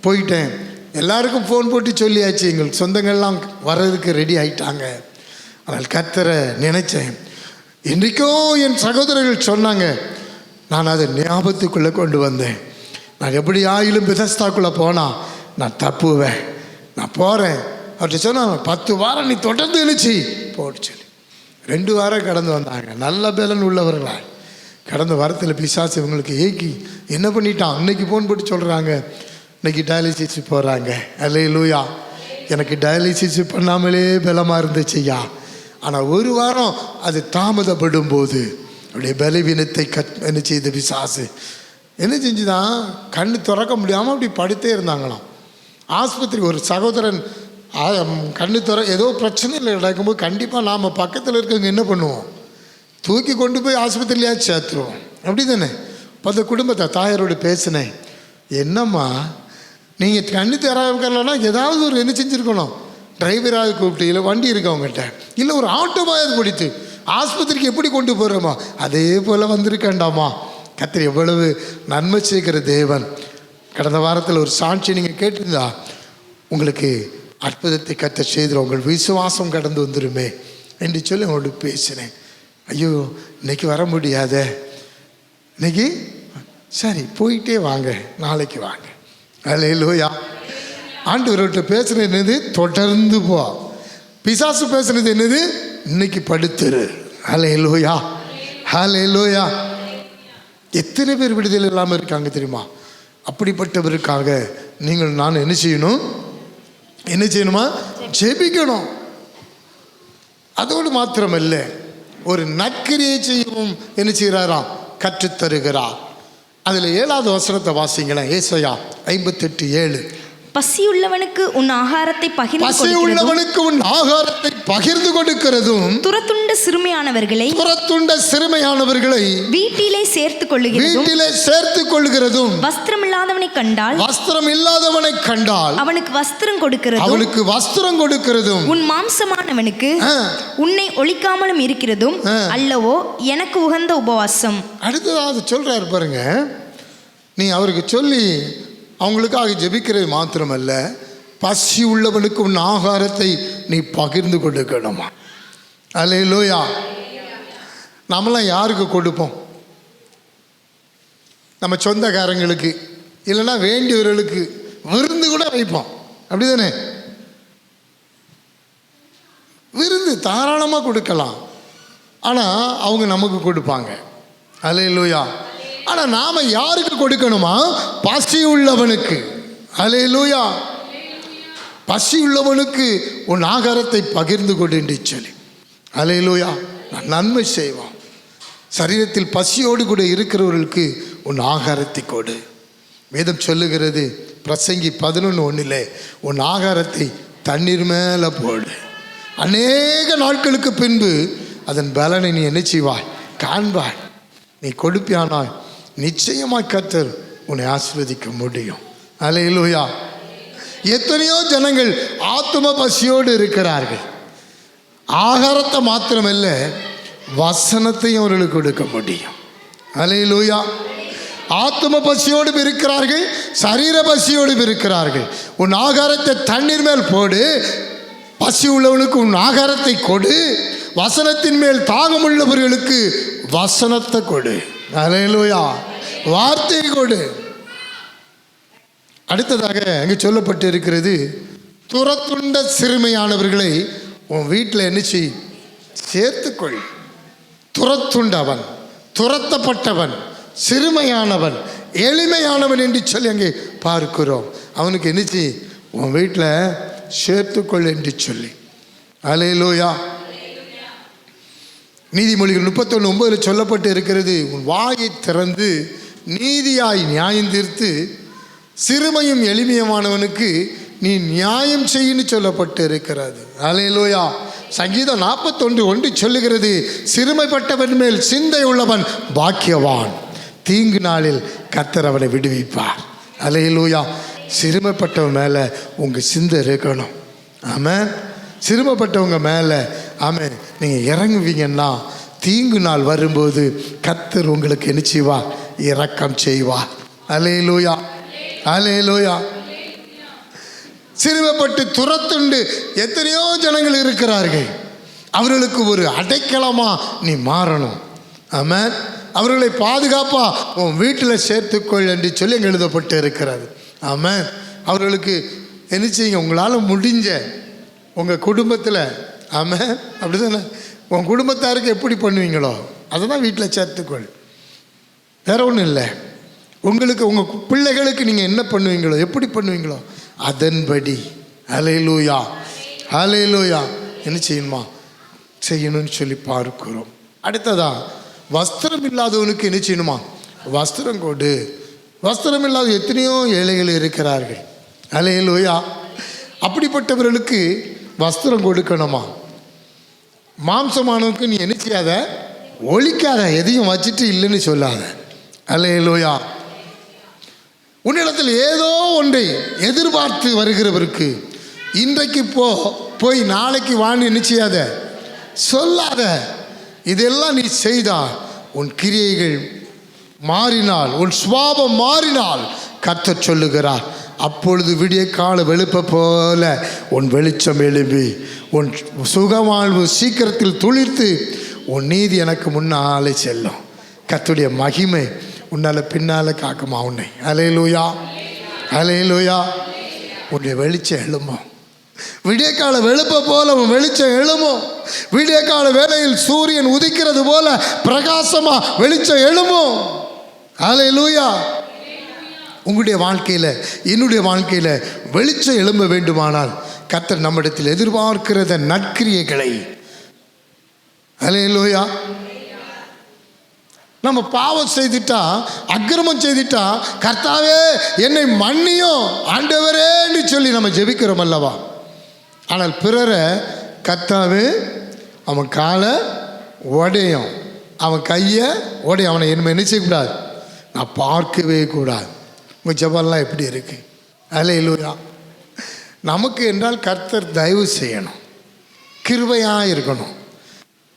போயிட்டேன். எல்லாருக்கும் ஃபோன் போட்டு சொல்லியாச்சு, எங்கள் சொந்தங்கள்லாம் வர்றதுக்கு ரெடி ஆகிட்டாங்க. ஆனால் கர்த்தரை நினைச்சேன். இன்றைக்கும் என் சகோதரர்கள் சொன்னாங்க, நான் அதை ஞாபகத்துக்குள்ளே கொண்டு வந்தேன். நான் எப்படி ஆயிலும் பெதஸ்தாக்குள்ளே போனால் நான் தப்புவேன், நான் போகிறேன். அவர்கிட்ட சொன்னாங்க, 10 வாரம் நீ தொடர்ந்து எழுச்சி போட்டு சொல்லி 2 வாரம் கடந்து வந்தாங்க. நல்ல பலன் உள்ளவர்களா கடந்த வாரத்தில் பிசாசு இவங்களுக்கு ஏக்கி என்ன பண்ணிட்டான். இன்னைக்கு ஃபோன் போட்டு சொல்கிறாங்க, இன்னைக்கு டயாலிசிஸ் போகிறாங்க. அல்லேலூயா. எனக்கு டயாலிசிஸ் பண்ணாமலே பலமாக இருந்துச்சுய்யா. ஆனால் ஒரு வாரம் அது தாமதப்படும் போது அப்படியே பலவீனத்தை என்ன செய்த பிசாசு என்ன செஞ்சுதான், கண்ணு திறக்க முடியாமல் அப்படி படுத்தே இருந்தாங்களாம். ஆஸ்பத்திரி ஒரு சகோதரன் கண்ணு ஏதோ பிரச்சனையில் நடக்கும்போது கண்டிப்பாக நாம் பக்கத்தில் இருக்கவங்க என்ன பண்ணுவோம், தூக்கி கொண்டு போய் ஆஸ்பத்திரிலையாச்சும் சேர்த்துருவோம், அப்படி தானே. இப்போ அந்த குடும்பத்தை தாயாரோடு பேசினேன், என்னம்மா நீங்கள் கண்ணு திறக்கலன்னா ஏதாவது ஒரு என்ன செஞ்சுருக்கணும், டிரைவராக கூப்பிட்டு, இல்லை வண்டி இருக்கவங்ககிட்ட, இல்லை ஒரு ஆட்டோவாவது பிடித்து ஆஸ்பத்திரிக்கு எப்படி கொண்டு போகிறோமா, அதே போல் வந்திருக்கேண்டாமா. கர்த்தர் எவ்வளவு நன்மை செய்கிற தேவன். கடந்த வாரத்தில் ஒரு சாட்சி நீங்கள் கேட்டிருந்தா, உங்களுக்கு அற்புதத்தை கர்த்தர் செய்கிற உங்கள் விசுவாசம் கடந்து வந்துருமே என்று சொல்லி அவங்களோட பேசினேன். ஐயோ இன்னைக்கு வர முடியாத, இன்னைக்கு சரி போயிட்டே வாங்க, நாளைக்கு வாங்க. அல்லேலூயா. ஆண்டவர்கிட்ட பேசுனது என்னது, தொடர்ந்து போ. பிசாசு பேசுனது என்னது, இன்னைக்கு படுத்துரு. அல்லேலூயா, அல்லேலூயா. எத்தனை பேர் விடுதலை இல்லாமல் இருக்காங்க தெரியுமா? அப்படிப்பட்டவருக்காக நீங்கள் நான் என்ன செய்யணும், என்ன செய்யணுமா, ஜெபிக்கணும். அதோடு மாத்திரமல்ல, ஒரு நற்கிரியை செய்யவும் என்ன செய்கிறாராம், கற்றுத்தருகிறார். அதில் 7வது வசனத்தை வாசிங்களேன். ஏசாயா 58:7. பசியுள்ளவனுக்கு உன் ஆகாரத்தை பகிர்ந்து பசியுள்ளவனுக்கு உன் ஆகாரத்தை பகிர்ந்து கொடுக்கிறதும் துரத்துண்ட சிறுமையானவர்களை வீட்டிலே சேர்த்துக் கொள்ளுகிறதும் வஸ்திரம் இல்லாதவனை கண்டால் அவனுக்கு வஸ்திரம் கொடுக்கிறதும் உன் மாம்சமானவனுக்கு உன்னை ஒழிக்காமலும் இருக்கிறதும் அல்லவோ எனக்கு உகந்த உபவாசம். அடுத்ததாவது சொல்றாரு பாருங்க, நீ அவருக்கு சொல்லி அவங்களுக்காக ஜெபிக்கிறது மாத்திரமல்ல, பசி உள்ளவனுக்கு உன் ஆகாரத்தை நீ பகிர்ந்து கொடுக்கணுமா. அல்லேலூயா. நம்மளாம் யாருக்கு கொடுப்போம்? நம்ம சொந்தக்காரங்களுக்கு, இல்லைன்னா வேண்டியவர்களுக்கு விருந்து கூட வைப்போம், அப்படிதானே? விருந்து தாராளமாக கொடுக்கலாம், ஆனால் அவங்க நமக்கு கொடுப்பாங்க. அல்லேலூயா. ஆனால் நாம் யாருக்கு கொடுக்கணுமா? பசி உள்ளவனுக்கு. அல்லேலூயா. பசி உள்ளவனுக்கு உன் ஆகாரத்தை பகிர்ந்து கொடு என்று சொல்லி, அல்லேலூயா, நான் நன்மை செய்வான். சரீரத்தில் பசியோடு கூட இருக்கிறவர்களுக்கு உன் ஆகாரத்தை கொடு. வேதம் சொல்லுகிறது, பிரசங்கி 11:1, உன் ஆகாரத்தை தண்ணீர் மேலே போடு. அநேக நாட்களுக்கு பின்பு அதன் பலனை நீ என்ன செய்வாய்? காண்பாய். நீ கொடுப்பியானாய் நிச்சயமாய் கர்த்தர் உன்னை ஆசீர்வதிக்க முடியும். அல்லேலூயா. எத்தனையோ ஜனங்கள் ஆத்தும பசியோடு இருக்கிறார்கள். ஆகாரத்தை மாத்திரமல்ல, வசனத்தையும் அவர்களுக்கு கொடுக்க முடியும். அல்லேலூயா. ஆத்தும பசியோடும் இருக்கிறார்கள், சரீர பசியோடும் இருக்கிறார்கள். உன் ஆகாரத்தை தண்ணீர் மேல் போடு. பசி உள்ளவனுக்கு உன் ஆகாரத்தை கொடு. வசனத்தின் மேல் தாகம் உள்ளவர்களுக்கு வசனத்தை கொடு. அல்லேலூயா. வார்த்தை கொடு. அடுத்ததாக அங்கே சொல்லப்பட்டு இருக்கிறது, துரத்துண்ட சிறுமையானவர்களை உன் வீட்டில் என்ன செய்? சேர்த்துக்கொள். துரத்துண்டவன், துரத்தப்பட்டவன், சிறுமையானவன், எளிமையானவன் என்று சொல்லி அங்கே பார்க்கிறோம். அவனுக்கு என்ன செய்? உன் வீட்டில் சேர்த்துக்கொள் என்று சொல்லி. அல்லேலூயா. நீதிமொழிகள் 31:9 சொல்லப்பட்டு இருக்கிறது, உன் வாயை திறந்து நீதியாய் நியாயம் தீர்த்து சிறுமையும் எளிமையமானவனுக்கு நீ நியாயம் செய்யன்னு சொல்லப்பட்டு இருக்கிறது. அல்லேலூயா. சங்கீதம் 41:1 சொல்லுகிறது, சிறுமைப்பட்டவன் மேல் சிந்தை உள்ளவன் பாக்கியவான், தீங்கு நாளில் கர்த்தர் அவனை விடுவிப்பார். அல்லேலூயா. சிறுமைப்பட்டவன் மேலே உங்கள் சிந்தை இருக்கணும். ஆமென். சிறுமைப்பட்டவங்க மேலே ஆமென் நீங்கள் இறங்குவீங்கன்னா தீங்கு நாள் வரும்போது கர்த்தர் உங்களுக்கு என்ன செய்வார்? இரக்கம் செய்வார். அல்லேலூயா. அல்லேலூயா. சிறுமைப்பட்டு துரத்துண்டு எத்தனையோ ஜனங்கள் இருக்கிறார்கள். அவர்களுக்கு ஒரு அடைக்கலமாக நீ மாறணும். ஆமென். அவர்களை பாதுகாப்பா உன் வீட்டில் சேர்த்துக்கொள் என்று சொல்லி அங்கே எழுதப்பட்டு இருக்கிறது. ஆமென். அவர்களுக்கு என்ன செய்யுங்க? உங்களால் முடிஞ்ச உங்கள் குடும்பத்தில், ஆமென், அப்படி தானே, உன் குடும்பத்தாருக்கு எப்படி பண்ணுவீங்களோ அதை தான் வீட்டில் சேர்த்துக்கொள். வேற ஒன்றும் இல்லை. உங்களுக்கு உங்கள் பிள்ளைகளுக்கு நீங்கள் என்ன பண்ணுவீங்களோ, எப்படி பண்ணுவீங்களோ அதன்படி. அல்லேலூயா. அல்லேலூயா. என்ன செய்யணுமா? செய்யணும்னு சொல்லி பார்க்கிறோம். அடுத்ததா, வஸ்திரம் இல்லாதவனுக்கு என்ன செய்யணுமா? வஸ்திரம் கொடு. வஸ்திரம் இல்லாத எத்தனையோ ஏழைகள் இருக்கிறார்கள். அல்லேலூயா. அப்படிப்பட்டவர்களுக்கு வஸ்திரம் கொடுக்கணுமா? மாம்சமானவனுக்கு நீ என்ன செய்யாத? ஒழிக்காத. எதையும் வச்சுட்டு இல்லைன்னு சொல்லாத. அல்லேலூயா. உன்னிடத்தில் ஏதோ ஒன்றை எதிர்பார்த்து வருகிறவருக்கு இன்றைக்கு போய் நாளைக்கு வான்னு என்ன செய்யாத? சொல்லாத. இதெல்லாம் நீ செய்தால் உன் கிரியைகள் மாறினால், உன் சுபாவம் மாறினால் கர்த்தர் சொல்லுகிறார், அப்பொழுது விடிய கால வெளுப்ப போல உன் வெளிச்சம் எழும்பி உன் சுகவாழ்வு சீக்கிரத்தில் துளிர்த்து உன் நீதி எனக்கு முன்னாலே செல்லும். கர்த்தருடைய மகிமை உன்னால் பின்னால் காக்குமா உன்னை. அல்லேலூயா. அல்லேலூயா. உன்னுடைய வெளிச்சம் எழும்பும். விடிய கால வெளுப்ப போல உன் வெளிச்சம் எழும்பும். விடிய கால வேளையில் சூரியன் உதிக்கிறது போல பிரகாசமா வெளிச்சம் எழும்பும். அல்லேலூயா. உங்களுடைய வாழ்க்கையில், என்னுடைய வாழ்க்கையில் வெளிச்சம் எழும்ப வேண்டுமானால் கர்த்தர் நம்மிடத்தில் எதிர்பார்க்கிறத நற்கிரியைகளை, அல்லேலூயா, நம்ம பாவம் செய்துட்டா, அக்கிரமம் செய்துட்டா, கர்த்தாவே என்னை மன்னியும் ஆண்டவரேன்னு சொல்லி நம்ம ஜெபிக்கிறோம் அல்லவா? ஆனால் பிறரை கர்த்தாவே அவன் காலை உடையும், அவன் கையை உடையும், அவனை என்ன செய்யக்கூடாது, நான் பார்க்கவே கூடாது. உங்கள் ஜெபம்லாம் எப்படி இருக்கு? அல்லேலூயா. நமக்கு என்றால் கர்த்தர் தயவு செய்யணும், கிருபையாக இருக்கணும்.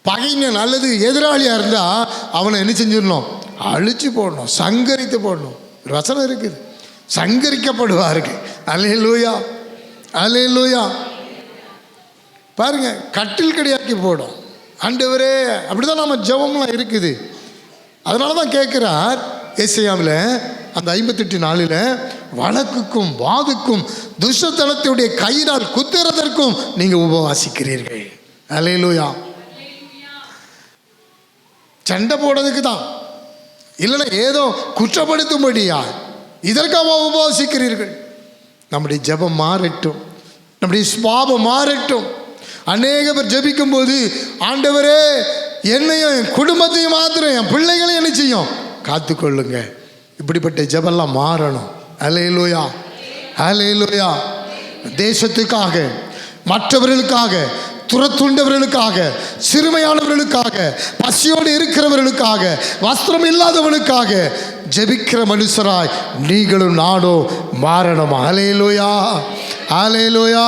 பகைஞன் அல்லது எதிராளியாக இருந்தால் அவனை என்ன செஞ்சிடணும், அழிச்சு போடணும், சங்கரித்து போடணும். ஒரு வசனம் இருக்குது, சங்கரிக்கப்படுவார்கள். அல்லேலூயா, அல்லேலூயா. பாருங்க, கட்டில் கடியாக்கி போடும் ஆண்டவரே. அப்படிதான் நம்ம ஜெபம்லாம் இருக்குது. அதனால தான் கேட்குறார் ஏசாயாவில் அந்த 58:4 வழக்குக்கும் வாதுக்கும் துஷ்டத்தனத்துடைய கையினால் குத்துறதற்கும் நீங்கள் உபவாசிக்கிறீர்கள். அல்லேலூயா. சண்டை போடுறதுக்கு தான், இல்லைன்னா ஏதோ குற்றப்படுத்தும்படியா இதற்காக உபவாசிக்கிறீர்கள். நம்முடைய ஜெபம் மாறட்டும், நம்முடைய சுபாவம் மாறட்டும். அநேக பேர் ஜெபிக்கும் போது ஆண்டவரே என்னையும் என் குடும்பத்தையும் மாத்திரம் என் பிள்ளைகளையும் என்ன செய்யும், காத்துக்கொள்ளுங்க. இப்படிப்பட்ட ஜெபம்லாம் மாறணும். அல்லேலூயா, அல்லேலூயா. தேசத்துக்காக, மற்றவர்களுக்காக, துரத்துண்டவர்களுக்காக, சிறுமையானவர்களுக்காக, பசியோடு இருக்கிறவர்களுக்காக, வஸ்திரம் இல்லாதவனுக்காக ஜெபிக்கிற மனுஷராய் நீங்களும் நானும் மாறணும். அல்லேலூயா, அல்லேலூயா.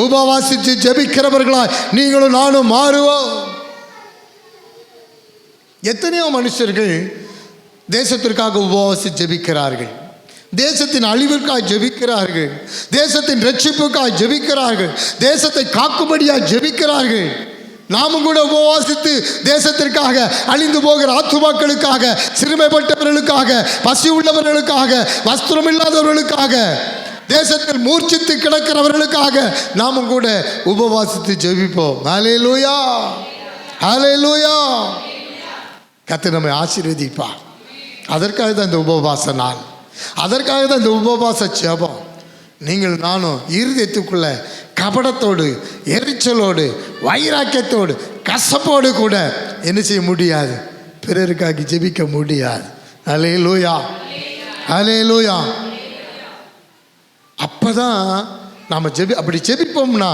உபவாசித்து ஜெபிக்கிறவர்களாய் நீங்களும் நானும் மாறுவோம். எத்தனையோ மனுஷர்கள் தேசத்திற்காக உபவாசித்து ஜெபிக்கிறார்கள், தேசத்தின் அழிவிற்காக ஜெபிக்கிறார்கள், தேசத்தின் ரட்சிப்புக்காக ஜெபிக்கிறார்கள், தேசத்தை காக்கும்படியாக ஜெபிக்கிறார்கள். நாமும் கூட உபவாசித்து தேசத்திற்காக, அழிந்து போகிற ஆத்துமாக்களுக்காக, சிறுமைப்பட்டவர்களுக்காக, பசி உள்ளவர்களுக்காக, வஸ்திரம் இல்லாதவர்களுக்காக, தேசத்தில் மூர்ச்சித்து கிடக்கிறவர்களுக்காக நாமும் கூட உபவாசித்து ஜெபிப்போம். ஹல்லேலூயா, ஹல்லேலூயா. கர்த்தர் நம்மை ஆசீர்வதிப்பார். அதற்காக தான் இந்த உபவாச நாள், அதற்காக தான் இந்த உபவாச ஜெபம். நீங்கள் நானும் இருதயத்துக்குள்ள கபடத்தோடு, எரிச்சலோடு, வைராக்கியத்தோடு, கசப்போடு கூட என்ன செய்ய முடியாது, பிறருக்காக ஜெபிக்க முடியாது. ஹல்லேலூயா, ஹல்லேலூயா. அப்பதான் நாம் அப்படி ஜெபிப்போம்னா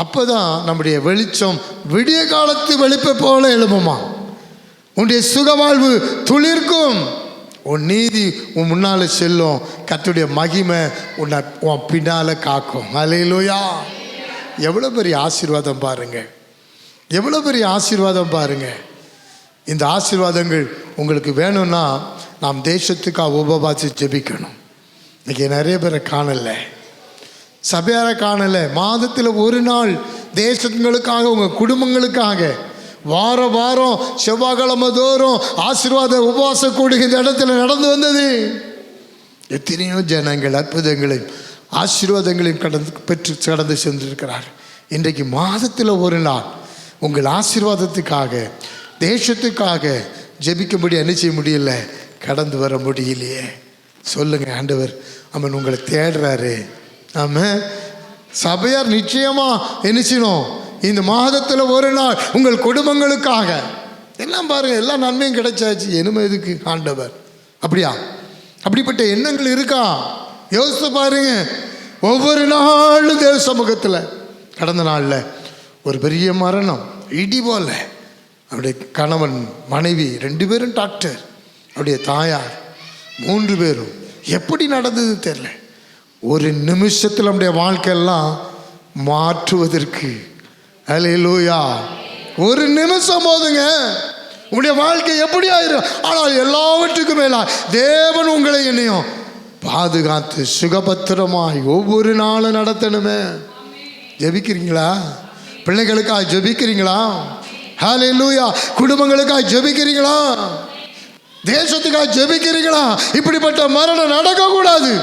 அப்பதான் நம்முடைய வெளிச்சம் விடிய காலத்து வெளிப்பை போல எழுப்புமா. உன்னுடைய சுகவாழ்வு துளிர்க்கும், உன் நீதி உன் முன்னால் செல்லும், கர்த்தருடைய மகிமை உன்னை உன் பின்னால் காக்கும். ஹல்லேலூயா. எவ்வளோ பெரிய ஆசீர்வாதம் பாருங்க, எவ்வளோ பெரிய ஆசீர்வாதம் பாருங்க. இந்த ஆசீர்வாதங்கள் உங்களுக்கு வேணும்னா நாம் தேசத்துக்காக உபவாசி ஜெபிக்கணும். இன்றைக்கி நிறைய பேரை காணலை, சபையாரை காணலை. மாதத்தில் ஒரு நாள் தேசங்களுக்காக, உங்கள் குடும்பங்களுக்காக வாரம் வாரம் செவ்வாய்க்கிழமை தோறும் ஆசீர்வாத உபவாச கூடுகை இந்த இடத்துல நடந்து வந்தது. எத்தனையோ ஜனங்கள் அற்புதங்களையும் ஆசீர்வாதங்களையும் கடந்து சென்றிருக்கிறார். இன்றைக்கு மாதத்தில் ஒரு நாள் உங்கள் ஆசீர்வாதத்துக்காக, தேசத்துக்காக ஜெபிக்கும்படி என்ன செய்ய முடியல, கடந்து வர முடியலையே. சொல்லுங்க, ஆண்டவர் அவன் உங்களை தேடுறாரு. ஆமாம், சபையார் நிச்சயமா என்ன செய்யணும், இந்த மாதத்தில் ஒரு நாள் உங்கள் குடும்பங்களுக்காக எல்லாம் பாருங்க, எல்லா நன்மையும் கிடைச்சாச்சு, இனிமே எதுக்கு ஆண்டவர்? அப்படியா? அப்படிப்பட்ட எண்ணங்கள் இருக்கா? யோசித்து பாருங்க. ஒவ்வொரு நாளும் தேவ சமூகத்தில், கடந்த நாளில் ஒரு பெரிய மரணம், இடி போல. அவருடைய கணவன், மனைவி 2 பேரும் டாக்டர், அவருடைய தாயார் 3 பேரும். எப்படி நடந்தது தெரியல. ஒரு நிமிஷத்தில் நம்முடைய வாழ்க்கையெல்லாம் மாற்றுவதற்கு, அல்லேலூயா, ஒரு நிமிஷம் போதுங்க உங்களுடைய வாழ்க்கை எப்படி ஆயிரும். ஆனால் எல்லாவற்றுக்கும் மேலா தேவன் உங்களை என்னையும் பாதுகாத்து சுகபத்திரமாய் ஒவ்வொரு நாளும் நடத்தணுமே. ஜெபிக்கிறீங்களா? பிள்ளைகளுக்காக ஜெபிக்கிறீங்களா? ஹல்லேலூயா. குடும்பங்களுக்காக ஜெபிக்கிறீங்களா? தேசத்துக்காக ஜெபிக்கிறீங்களா? இப்படிப்பட்ட மரணம் நடக்கக்கூடாது.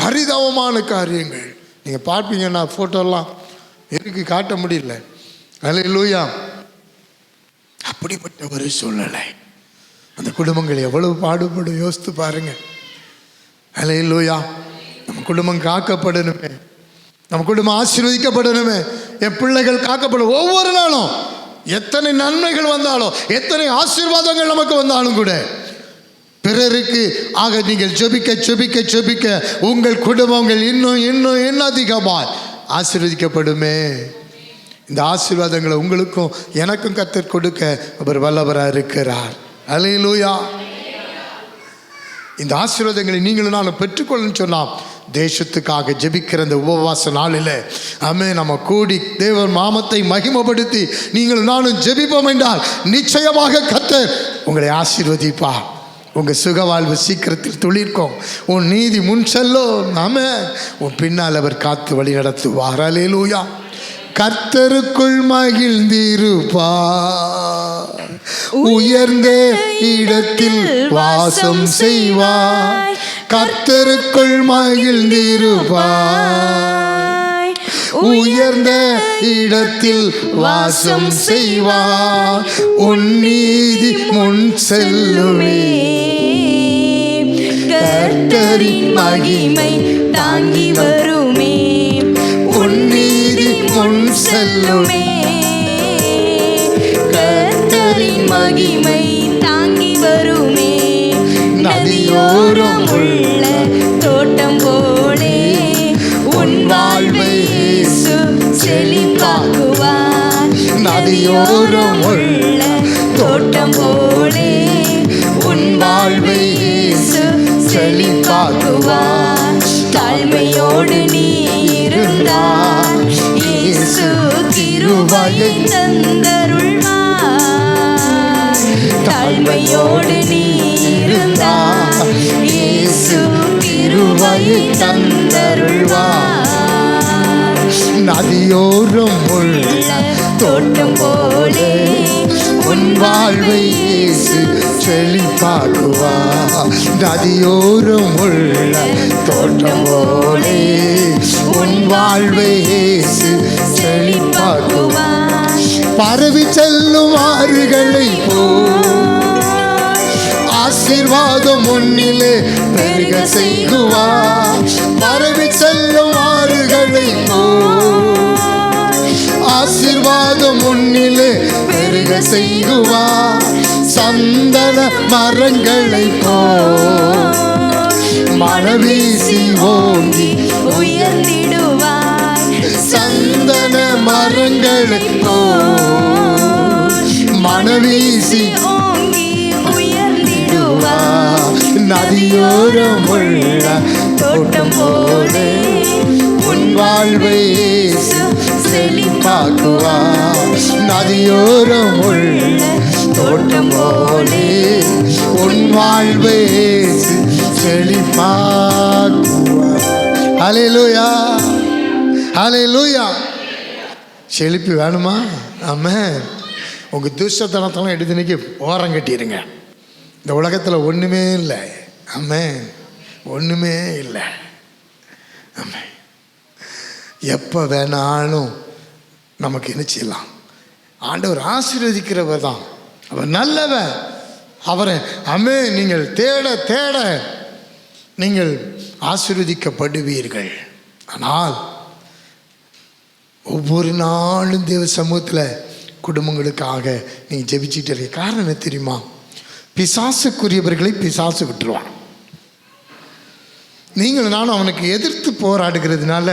பரிதாபமான காரியங்கள் நீங்கள் பார்ப்பீங்கன்னா, ஃபோட்டோலாம் எனக்கு காட்ட முடியல. ஹல்லேலூயா. அப்படிப்பட்ட ஒரு சூழ்நிலை. அந்த குடும்பங்கள் எவ்வளவு பாடுபடும் யோசித்து பாருங்க. ஹல்லேலூயா. நம்ம குடும்பம் காக்கப்படணுமே, நம்ம குடும்பம் ஆசீர்வதிக்கப்படணுமே, என் பிள்ளைகள் காக்கப்படும். ஒவ்வொரு நாளும் எத்தனை நன்மைகள் வந்தாலும், எத்தனை ஆசீர்வாதங்கள் நமக்கு வந்தாலும் கூட பிறருக்கு ஆக நீங்கள் ஜெபிக்க ஜெபிக்க ஜெபிக்க உங்கள் குடும்பங்கள் இன்னும் இன்னும் இன்னும் அதிகமாக ஆசீர்வதிக்கப்படுமே. இந்த ஆசீர்வாதங்களை உங்களுக்கும் எனக்கும் கர்த்தர் கொடுக்க அவர் வல்லவராக இருக்கிறார். அல்லேலூயா. இந்த ஆசீர்வாதங்களை நீங்களும் நானும் பெற்றுக்கொள்ளணும்னு சொன்னால் தேசத்துக்காக ஜெபிக்கிற இந்த உபவாச நாளில் நம்ம கூடி தேவன் நாமத்தை மகிமைப்படுத்தி நீங்களும் நானும் ஜெபிப்போம் என்றால் நிச்சயமாக கர்த்தர் உங்களை ஆசீர்வதிப்பார். உங்கள் சுகவாழ்வு சீக்கிரத்தில் துளிர்க்கும். உன் நீதி முன் செல்லும். உன் பின்னால் அவர் காத்து வழி நடத்துவார். அல்லேலூயா. கர்த்தருக்குள் மகிழ்ந்திருப்பார், உயர்ந்த இடத்தில் வாசம் செய்வார். கர்த்தருக்குள் மகிழ்ந்திருப்பார், உயர்ந்த இடத்தில் வாசம் செய்வார். உன் நீதி முன் செல்லுமே. கர்த்தரின் மகிமை தாங்கி வருமே. உன் நீதி முன் செல்லுமே. கர்த்தரின் மகிமை தாங்கி வருமே. நதியோரம் உள்ள தோட்டம் போலே உன் வாழ்வை இயேசு செழிப்பாக்குவார். நதியோரம் உள்ள தோட்டம் போலே உன் வாழ்வை இயேசு செழிப்பாக்குவார். தாழ்மையோடு நீ இருந்தால் இயேசு கிருபையை தந்தருள்வார். தாழ்மையோடு நீ இருந்தால் இயேசு கிருபையை தந்தருள்வார். நதியோரம் உள்ள தோட்டம் போலே உன் வாழ்வை இயேசு செழிப்பாக்குவார். நதியோரம் உள்ள தோட்டம் போலே உன் வாழ்வை இயேசு செழிப்பாக்குவார். பரவி செல்லும் ஆறுகளை போல் ஆசீர்வாதம் முன்னிலே பெருக செய்குவார். பரவி செல்லும் ஆறுகளை போல் ஆசீர்வாதம் முன்னிலே பெருக செய்குவார். சந்தன மரங்களை போல் மனவீசி ஓங்கி உயர்ந்திடுவார். சந்தன மரங்களை போல் மனவீசி ஓங்கி உயர்ந்திடுவார். நதியோரம் உள்ள தோட்டம் போலே உன் வாழ்வை இயேசு செழிப்பாக்குவார். நதியோரம் உள்ள தோட்டம் போலே உன் வாழ்வை இயேசு செழிப்பாக்குவார். ஹல்லேலூயா, ஹல்லேலூயா. செழிப்பு வேணுமா? ஆமென். உங்கள் துஷ்டத்தனத்தெல்லாம் எடுத்து இன்னைக்கு ஓரம் கட்டிடுங்க. இந்த உலகத்தில் ஒன்றுமே இல்லை. ஆமென். ஒன்றுமே இல்லை. ஆமென். எப்போ வேணாலும் நமக்கு என்ன செய்யலாம்? ஆண்டவர் ஆசீர்வதிக்கிறவர் தான். அவர் நல்லவர். அவரை நீங்கள் தேட தேட நீங்கள் ஆசீர்வதிக்கப்படுவீர்கள். ஆனால் ஒவ்வொரு நாளும் தேவ சமூகத்தில் குடும்பங்களுக்காக நீங்கள் ஜெபிச்சுட்டு இருக்க காரணம் என்ன தெரியுமா? பிசாசுக்குரியவர்களை பிசாசு விட்டுருவான். நீங்கள் நானும் அவனுக்கு எதிர்த்து போராடுகிறதுனால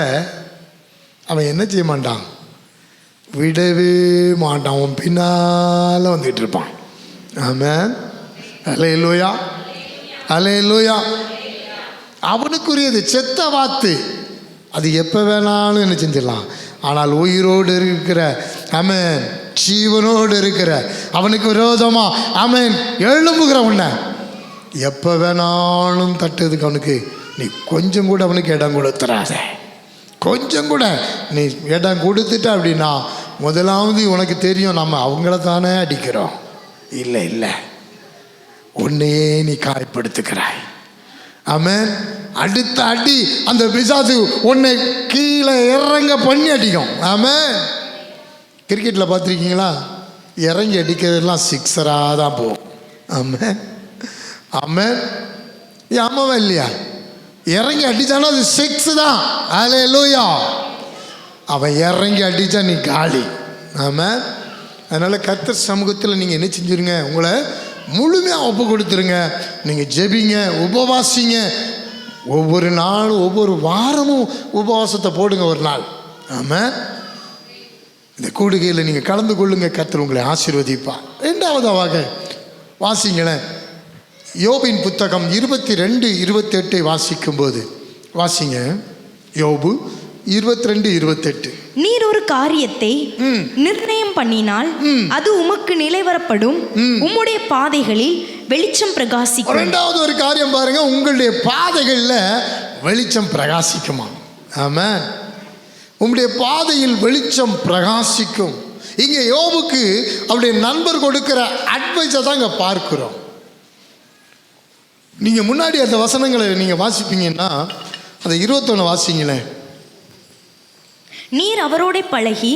அவன் என்ன செய்ய மாட்டான்? விடவே மாட்டான். அவன் பின்னால் வந்துட்டு இருப்பான். ஆமென். அல்லேலூயா, அல்லேலூயா. அவனுக்குரியது செத்த வாத்து. அது எப்போ வேணாலும் என்ன செஞ்சிடலாம். ஆனால் உயிரோடு இருக்கிற ஆமென், ஜீவனோடு இருக்கிற அவனுக்கு விரோதமாக ஆமென் எழும்புகிற உன்னை எப்போ வேணாலும் தட்டுறதுக்கு அவனுக்கு நீ கொஞ்சம் கூட அவனுக்கு இடம் கொடுத்துறாத. கொஞ்சம் கூட நீ இடம் கொடுத்துட்ட அப்படின்னா முதலாவது உனக்கு தெரியும் நம்ம அவங்கள தானே அடிக்கிறோம். இல்லை இல்லை, உன்னையே நீ காயப்படுத்துக்கிறாய். ஆமென். அடுத்த அடி அந்த பிசாசு உன்னை கீழே இறங்க பண்ணி அடிக்கும். ஆமென். கிரிக்கெட்டில் பார்த்துருக்கீங்களா? இறங்கி அடிக்கிறதெல்லாம் சிக்ஸராக தான் போகும். ஆமென், ஆமென். ஆமாவா இல்லையா? இறங்கி அடித்தானா அது சிக்ஸ் தான். அல்லேலூயா. அவன் இறங்கி அடித்தா நீ காலி. ஆமென், அதனால் கர்த்தர் சமூகத்தில் நீங்கள் என்ன செஞ்சுருங்க, உங்களை முழுமையாக ஒப்பு கொடுத்துருங்க. நீங்கள் ஜெபிங்க, உபவாசிங்க. ஒவ்வொரு நாளும் ஒவ்வொரு வாரமும் உபவாசத்தை போடுங்க ஒரு நாள். ஆமாம், இந்த கூடுகையில் நீங்கள் கலந்து கொள்ளுங்க. கர்த்தர் உங்களை ஆசீர்வதிப்பார். ரெண்டாவதாக வாசிங்களேன், யோபின் புத்தகம் 22:28 வாசிக்கும்போது வாசிங்க. யோபு 22:28. நீர் ஒரு காரியத்தை நிர்ணயம் பண்ணினால் அது உமக்கு நிலைவரப்படும், உம்முடைய பாதைகளில் வெளிச்சம் பிரகாசிக்கும். இரண்டாவது ஒரு காரியம் பாருங்க, உங்களுடைய பாதைகளில் வெளிச்சம் பிரகாசிக்குமா? ஆமாம், உங்களுடைய பாதையில் வெளிச்சம் பிரகாசிக்கும். இங்கே யோபுக்கு அவருடைய நண்பர் கொடுக்கிற அட்வைஸை தான் இங்கே பார்க்கிறோம். நீங்கள் முன்னாடி அந்த வசனங்களை நீங்கள் வாசிப்பீங்கன்னா அந்த 21 வாசிங்களேன். நீர் அவரோடு பழகி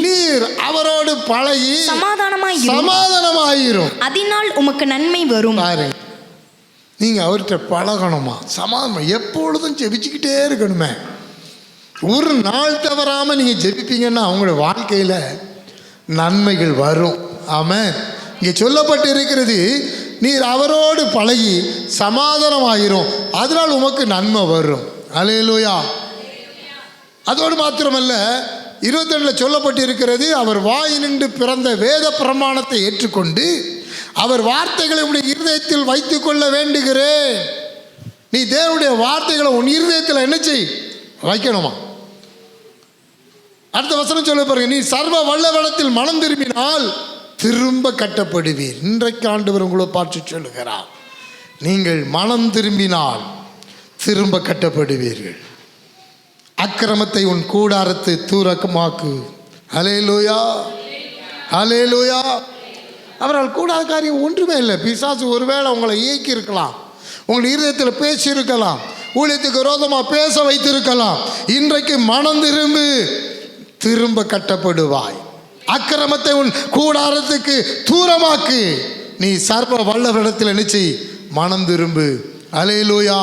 சமாதானமாயிரும், அதனால் உமக்கு நன்மை வரும். பாருங்க, நீங்கள் அவர்கிட்ட பழகணுமா? சமாதானம் எப்பொழுதும் ஜெபிச்சுக்கிட்டே இருக்கணுமே. ஒரு நாள் தவறாமல் நீங்கள் ஜெபிப்பீங்கன்னா அவங்களோட வாழ்க்கையில் நன்மைகள் வரும். ஆமாம், இங்கே சொல்லப்பட்டு இருக்கிறது, நீர் அவரோடு பழகி சமாதானமாயிரும், அதனால் உமக்கு நன்மை வரும். அல்லேலூயா. அதோடு மாத்திரமல்ல, 22 சொல்லப்பட்டு இருக்கிறது, அவர் வாயினின்று பிறந்த வேத பிரமாணத்தை ஏற்றுக்கொண்டு அவர் வார்த்தைகளை உடைய இருதயத்தில் வைத்து கொள்ள வேண்டுகிறேன். நீ தேவனுடைய வார்த்தைகளை உன் இருதயத்தில் என்ன செய், வைக்கணுமா? அடுத்த வசனம் சொல்ல பாருங்க, நீ சர்வ வல்லவனத்தில் மனம் திரும்பினால் திரும்ப கட்டப்படுவீர். இன்றைக்கு ஆண்டவர் உங்களை பார்த்து சொல்லுகிறார், நீங்கள் மனம் திரும்பினால் திரும்ப கட்டப்படுவீர்கள். அக்கிரமத்தை உன் கூடாரத்தை தூரமாக்கு. ஹல்லேலூயா, ஹல்லேலூயா. அவரால் கூடாத காரியம் ஒன்றுமே இல்லை. பிசாசு ஒருவேளை உங்களை இயக்கி இருக்கலாம், உங்கள் இருதயத்தில் பேசி இருக்கலாம், ஊழியத்துக்கு விரோதமாக பேச வைத்திருக்கலாம். இன்றைக்கு மனம் திரும்பு, திரும்ப கட்டப்படுவாய். அக்கிரமத்தை உன் கூடாரத்துக்கு தூரமாக்கு. நீ சர்வ வல்லவரிடத்தில் நினைச்சி மனம் திரும்பு. அல்லேலூயா.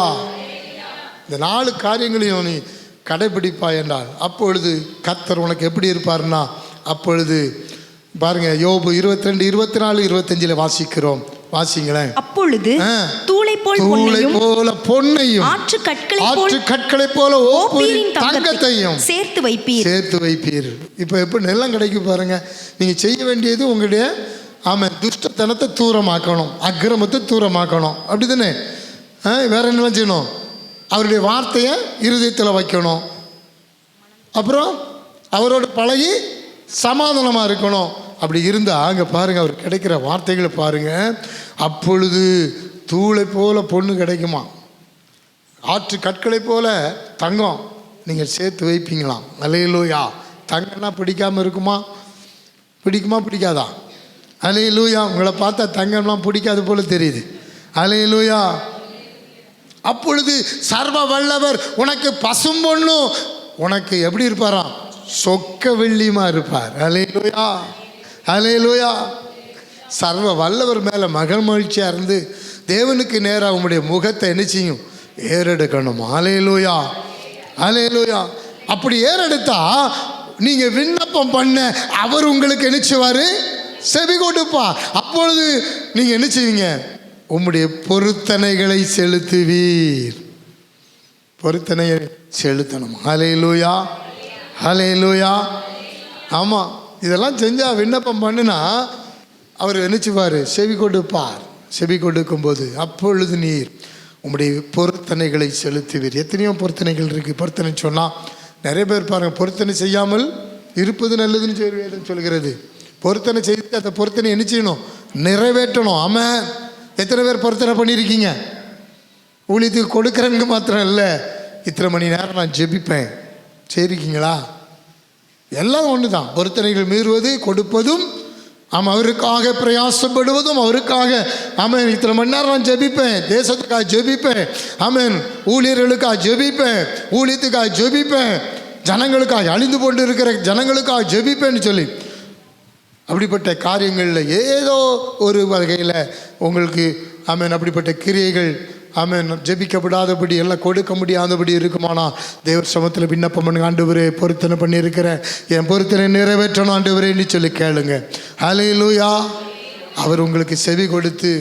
இந்த 4 காரியங்களையும் நீ கடைபிடிப்பாய் என்றால் அப்பொழுது கர்த்தர் உனக்கு எப்படி இருப்பார்னா, அப்பொழுது பாருங்க, யோபு 22, 24, 25 வாசிக்கிறோம். வாசிங்களேன். அப்பொழுது தூளை போல பொன்னையும் ஆற்று கற்களை போல தங்கத்தையும் சேர்த்து வைப்பீர். இப்போ எப்படி நிலம் கிடைக்கும் பாருங்க. நீங்க செய்ய வேண்டியது உங்களுடைய துஷ்டத்தனத்தை தூரமாக்கணும், அக்கிரமத்தை தூரமாக்கணும். அப்படிதானே? வேற என்னெல்லாம் செய்யணும்? அவருடைய வார்த்தையை இருதயத்தில் வைக்கணும். அப்புறம் அவரோட பழகி சமாதானமாக இருக்கணும். அப்படி இருந்தால் அங்கே பாருங்கள், அவர் கிடைக்கிற வார்த்தைகளை பாருங்கள். அப்பொழுது தூளை போல பொண்ணு கிடைக்குமா, ஆற்று கற்களை போல தங்கம் நீங்கள் சேர்த்து வைப்பீங்களாம். அல்லேலூயா. தங்கம்னா பிடிக்காமல் இருக்குமா? பிடிக்குமா? பிடிக்காதா? அல்லேலூயா. உங்களை பார்த்தா தங்கம்லாம் பிடிக்காது போல தெரியுது. அல்லேலூயா. அப்பொழுது சர்வ வல்லவர் உனக்கு பசும்பொன்னும் உனக்கு எப்படி இருப்பாராம்? சொக்க வெள்ளியுமா இருப்பார். அல்லேலூயா, அல்லேலூயா. சர்வ வல்லவர் மேலே மகள் மகிழ்ச்சியாக இருந்து தேவனுக்கு நேராக உங்களுடைய முகத்தை என்ன செய்யும்? ஏறெடுக்கணும். அல்லேலூயா, அல்லேலூயா. அப்படி ஏறெடுத்தா நீங்கள் விண்ணப்பம் பண்ண அவர் உங்களுக்கு என்ன செய்வார்? செவி கொடுப்பா. அப்பொழுது நீங்கள் என்ன செய்வீங்க? உம்முடைய பொருத்தனைகளை செலுத்துவீர். பொருத்தனையை செலுத்தணும். ஹல்லேலூயா, ஹல்லேலூயா. ஆமாம், இதெல்லாம் செஞ்சால் விண்ணப்பம் பண்ணுனா அவர் நினைச்சுவார், செவி கொடுப்பார். செவி கொடுக்கும்போது அப்பொழுது நீர் உம்முடைய பொருத்தனைகளை செலுத்துவீர். எத்தனையோ பொருத்தனைகள் இருக்குது. பொருத்தனை சொன்னால் நிறைய பேர் பாருங்கள், பொருத்தனை செய்யாமல் இருப்பது நல்லதுன்னு வேதம் சொல்கிறது. பொருத்தனை செய்து அந்த பொருத்தனை என்ன செய்யணும்? நிறைவேற்றணும். ஆமாம். எத்தனை பேர் பொருத்தனை பண்ணியிருக்கீங்க? ஊழியத்துக்கு கொடுக்குறவங்க மாத்திரம் இல்லை, இத்தனை மணி நேரம் நான் ஜெபிப்பேன் சரிக்கீங்களா? எல்லாம் ஒன்று தான். பொருத்தனைகள் மீறுவது, கொடுப்பதும், ஆமாம், அவருக்காக பிரயாசப்படுவதும், அவருக்காக ஆமேன் இத்தனை மணி நேரம் நான் ஜெபிப்பேன், தேசத்துக்காக ஜெபிப்பேன், ஆமேன் ஊழியர்களுக்காக ஜெபிப்பேன், ஊழியத்துக்காக ஜெபிப்பேன், ஜனங்களுக்காக அழிந்து கொண்டு இருக்கிற ஜனங்களுக்காக ஜெபிப்பேன்னு சொல்லி அப்படிப்பட்ட காரியங்களில் ஏதோ ஒரு வகையில் உங்களுக்கு ஆமேன் அப்படிப்பட்ட கிரியைகள் ஆமென் ஜெபிக்கப்படாதபடி எல்லாம் கொடுக்க முடியாதபடி இருக்குமானா தேவ சமூகத்தில் விண்ணப்பம் பண்ணுங்க. ஆண்டவரே பொருத்தனை பண்ணியிருக்கிறேன், என் பொருத்தனை நிறைவேற்றணும் ஆண்டவரேன்னு சொல்லி கேளுங்க. ஹல்லேலூயா. அவர் உங்களுக்கு செவி கொடுத்து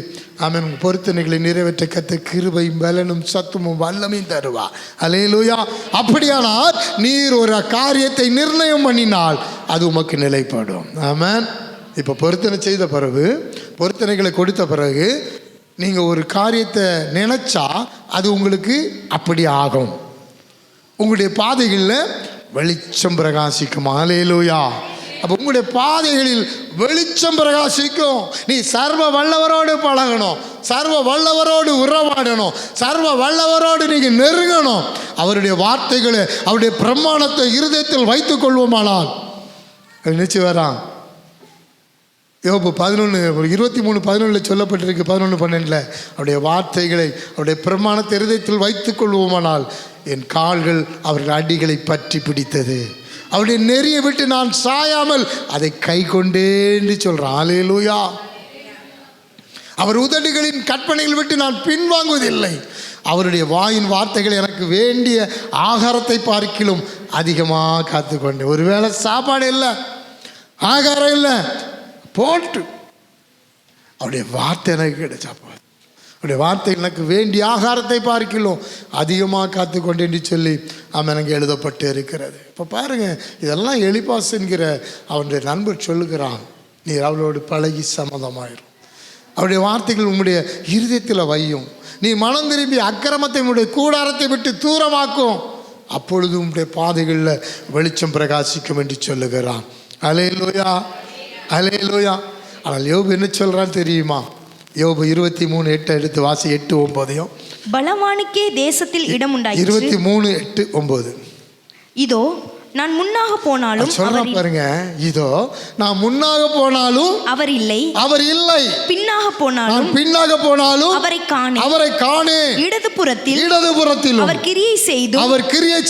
ஆமென் பொருத்தனைகளை நிறைவேற்ற கத்த கிருபையும் பலனும் சத்துவமும் வல்லமையும் தருவா. ஹல்லேலூயா. அப்படியானால் நீர் ஒரு காரியத்தை நிர்ணயம் பண்ணினால் அது உமக்கு நிலைப்படும். ஆமென். இப்போ பொருத்தனை செய்த பிறகு, பொருத்தனைகளை கொடுத்த பிறகு நீங்கள் ஒரு காரியத்தை நினச்சா அது உங்களுக்கு அப்படி ஆகும். உங்களுடைய பாதைகளில் வெளிச்சம் பிரகாசிக்கும். ஹல்லேலூயா. அப்போ உங்களுடைய பாதைகளில் வெளிச்சம் பிரகாசிக்கும். நீ சர்வ வல்லவரோடு பழகணும், சர்வ வல்லவரோடு உறவாடணும், சர்வ வல்லவரோடு நீங்கள் நெருங்கணும். அவருடைய வார்த்தைகளை, அவருடைய பிரமாணத்தை இருதயத்தில் வைத்துக் கொள்வோமானால் நினைச்சு வரான். யோபு 23:11 சொல்லப்பட்டிருக்கு. 11:12 அவருடைய வார்த்தைகளை, அவருடைய பிரமாணத்தை இருதயத்தில் வைத்துக் கொள்வோமானால் என் கால்கள் அவர்கள் அடிகளை பற்றி பிடித்தது, அவருடைய நெறியை விட்டு நான் சாயாமல் அதை கை கொண்டேன்னு சொல்கிறான். ஹல்லேலூயா. அவர் உதடுகளின் கற்பனைகள் விட்டு நான் பின்வாங்குவதில்லை. அவருடைய வாயின் வார்த்தைகள் எனக்கு வேண்டிய ஆகாரத்தை பார்க்கிலும் அதிகமாக காத்துக்கொண்டேன். ஒருவேளை சாப்பாடு இல்லை, ஆகாரம் இல்லை, போட்டு அவருடைய வார்த்தை எனக்கு கிடைச்சா போதும். அவருடைய வார்த்தை எனக்கு வேண்டிய ஆகாரத்தை பார்க்கிலும் அதிகமாக காத்துக்கொண்டேன்னு சொல்லி அவன் எனக்கு எழுதப்பட்டு இருக்கிறது. இப்போ பாருங்கள், இதெல்லாம் எலிபாஸ் என்கிற அவனுடைய நண்பர் சொல்லுகிறான், நீர் அவளோடு பழகி சம்மதமாயிரும். அவருடைய வார்த்தைகள் உங்களுடைய இருதயத்தில் வையும். நீ மனம் திரும்பி அக்கிரமத்தை உங்களுடைய கூடாரத்தை விட்டு தூரமாக்கும், அப்பொழுது உங்களுடைய பாதைகளில் வெளிச்சம் பிரகாசிக்கும் என்று சொல்லுகிறான். ஹல்லேலூயா. ஹல்லேலூயா. ஆனால் யோபு என்ன சொல்கிறான்னு தெரியுமா? யோபு 23:8 எடுத்து வாசி. 8:9 பலவானுக்கே தேசத்தில் இடம் உண்டாயிற்று. 23:8-9 இதோ நான் முன்னாக போனாலும் சொல்றேன் பாருங்க. இதோ நான் முன்னாக போனாலும் அவர் இல்லை, அவர் இல்லை. பின்னாக போனாலும் பின்னாக போனாலும் அவரை காணேன். இடதுபுறத்திலும் அவர் கிரியை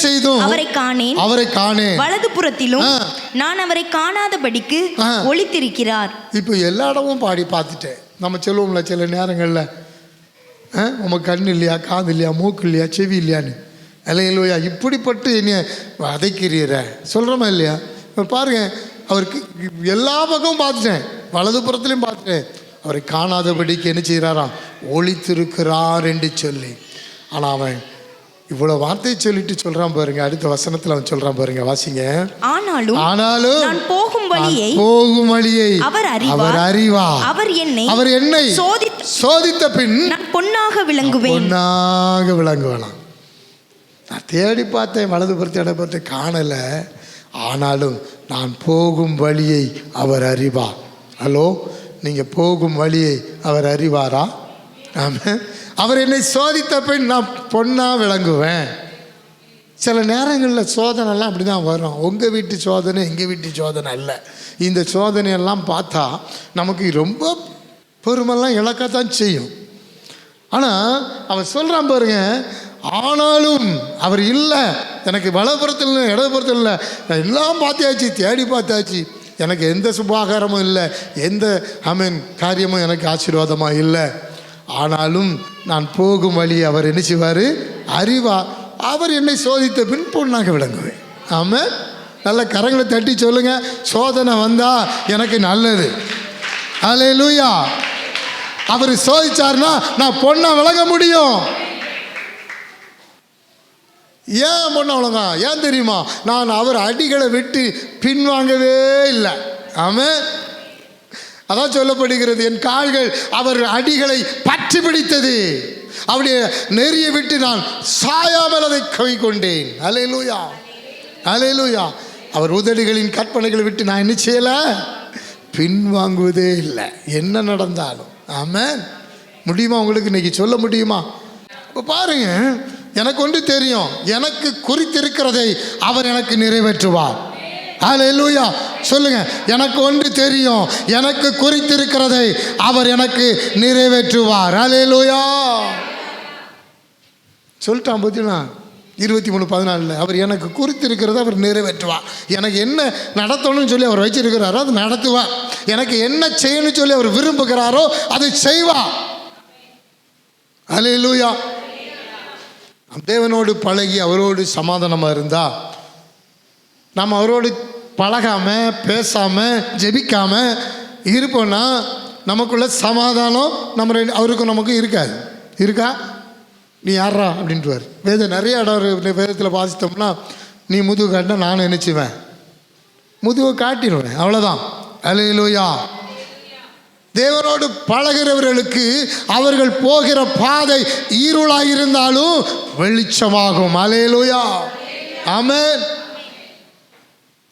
செய்தும் அவரை காணேன். வலதுபுறத்திலும் நான் அவரை காணாதபடிக்கு ஒளித்திருக்கிறார். இப்போ எல்லா இடமும் பாடி பார்த்துட்டேன். நம்ம சொல்லுவோம்ல சில நேரங்களில், உமக்கு கண் இல்லையா, காது இல்லையா, மூக்கு இல்லையா, செவி இல்லையான்னு. ஹல்லேலூயா. இப்படிப்பட்டு என்னை வதைக்கிறீர சொல்கிறோமா இல்லையா? இப்போ பாருங்கள், அவருக்கு எல்லா பக்கமும் பார்த்துட்டேன், வலதுபுறத்துலையும் பார்த்துட்டேன். அவரை காணாதபடிக்கு என்ன செய்கிறாராம்? ஒளித்திருக்கிறார் என்று சொல்லி. ஆனால் அவன் இவ்வளோ வார்த்தையை சொல்லிட்டு சொல்கிறான் பாருங்க. அடுத்த வசனத்தில் அவன் சொல்கிறான் பாருங்க, வாசிங்க. ஆனாலும் நான் போகும் வழியை அவர் அறிவார். அவர் என்னை சோதித்த பின் பொன்னாக விளங்குவேன். நான் தேடி பார்த்தேன், வலதுபுறத்தை இடப்புறத்தை காணலை. ஆனாலும் நான் போகும் வழியை அவர் அறிவார். ஹலோ, நீங்கள் போகும் வழியை அவர் அறிவாரா? ஆமாம். அவர் என்னை சோதித்த பின் நான் பொன்னாக விளங்குவேன். சில நேரங்களில் சோதனைலாம் அப்படி தான் வரும். உங்கள் வீட்டு சோதனை எங்கள் வீட்டு சோதனை இல்லை. இந்த சோதனையெல்லாம் பார்த்தா நமக்கு ரொம்ப பொறுமெல்லாம் இழக்கத்தான் செய்யும். ஆனால் அவன் சொல்கிறான் பாருங்க, ஆனாலும் அவர் இல்லை, எனக்கு வலப்புறத்தில் இல்லை, இடதுபுறத்தில் இல்லை, எல்லாம் பார்த்தாச்சு, தேடி பார்த்தாச்சு, எனக்கு எந்த சுபாகாரமும் இல்லை, எந்த காரியமும் எனக்கு ஆசீர்வாதமாக இல்லை. ஆனாலும் நான் போகும் வழி அவர் என்ன செய்வார்? அறிவார். அவர் என்னை சோதித்த பின் பொன்னாக விளங்குவேன். ஆமாம். நல்ல கரங்களை தட்டி சொல்லுங்க, சோதனை வந்தால் எனக்கு நல்லது. ஹல்லேலூயா. அவர் சோதிச்சார்னா நான் பொண்ணா விளங்க முடியும். ஏன் பொண்ணா விளங்க? ஏன் தெரியுமா? நான் அவர் அடிகளை விட்டு பின்வாங்கவே இல்லை. ஆமாம். அதான் சொல்லப்படுகிறது, என் கால்கள் அவர் அடிகளை பற்றி பிடித்தது, அவருடைய நெறியை விட்டு நான் சாயாமல் அதை கை கொண்டேன். ஹல்லேலூயா. ஹல்லேலூயா. அவர் உதடுகளின் கற்பனைகளை விட்டு நான் என்ன செய்யலை? பின்வாங்குவதே இல்லை, என்ன நடந்தாலும். ஆமாம். முடியுமா உங்களுக்கு இன்னைக்கு சொல்ல முடியுமா? இப்போ பாருங்க, எனக்கு ஒன்று தெரியும், எனக்கு குறித்திருக்கிறதை அவர் எனக்கு நிறைவேற்றுவார். ஹல்லேலூயா. சொல்லுங்க, எனக்கு ஒன்று தெரியும், எனக்கு குறித்திருக்கிறதை அவர் எனக்கு நிறைவேற்றுவார். ஹல்லேலூயா. சொல்லிட்டான் பார்த்தீங்களா? 23:14 அவர் எனக்கு குறித்திருக்கிறத அவர் நிறைவேற்றுவார். எனக்கு என்ன நடத்தணும்னு சொல்லி அவர் வச்சிருக்கிறாரோ அது நடத்துவார். எனக்கு என்ன செய்யணும்னு சொல்லி அவர் விரும்புகிறாரோ அதை செய்வார். ஹல்லேலூயா. தேவனோடு பழகி அவரோடு சமாதானமாக இருந்தால், நம்ம அவரோடு பழகாமல் பேசாமல் ஜெபிக்காமல் இருப்போம்னா நமக்குள்ள சமாதானம் அவருக்கும் நமக்கும் இருக்காது. இருக்கா? நீ யாரா அப்படின்ட்டுவார். நிறைய இடம் வேதத்தில் வாசித்தோம்னா, நீ முதுகு காட்டினா நான் நினச்சிவேன், முதுகு காட்டிடுவேன், அவ்வளோதான். அல்லேலூயா. தேவனோடு பழகிறவர்களுக்கு அவர்கள் போகிற பாதை இருளாக இருந்தாலும் வெளிச்சமாகும். அல்லேலூயா. ஆமென்.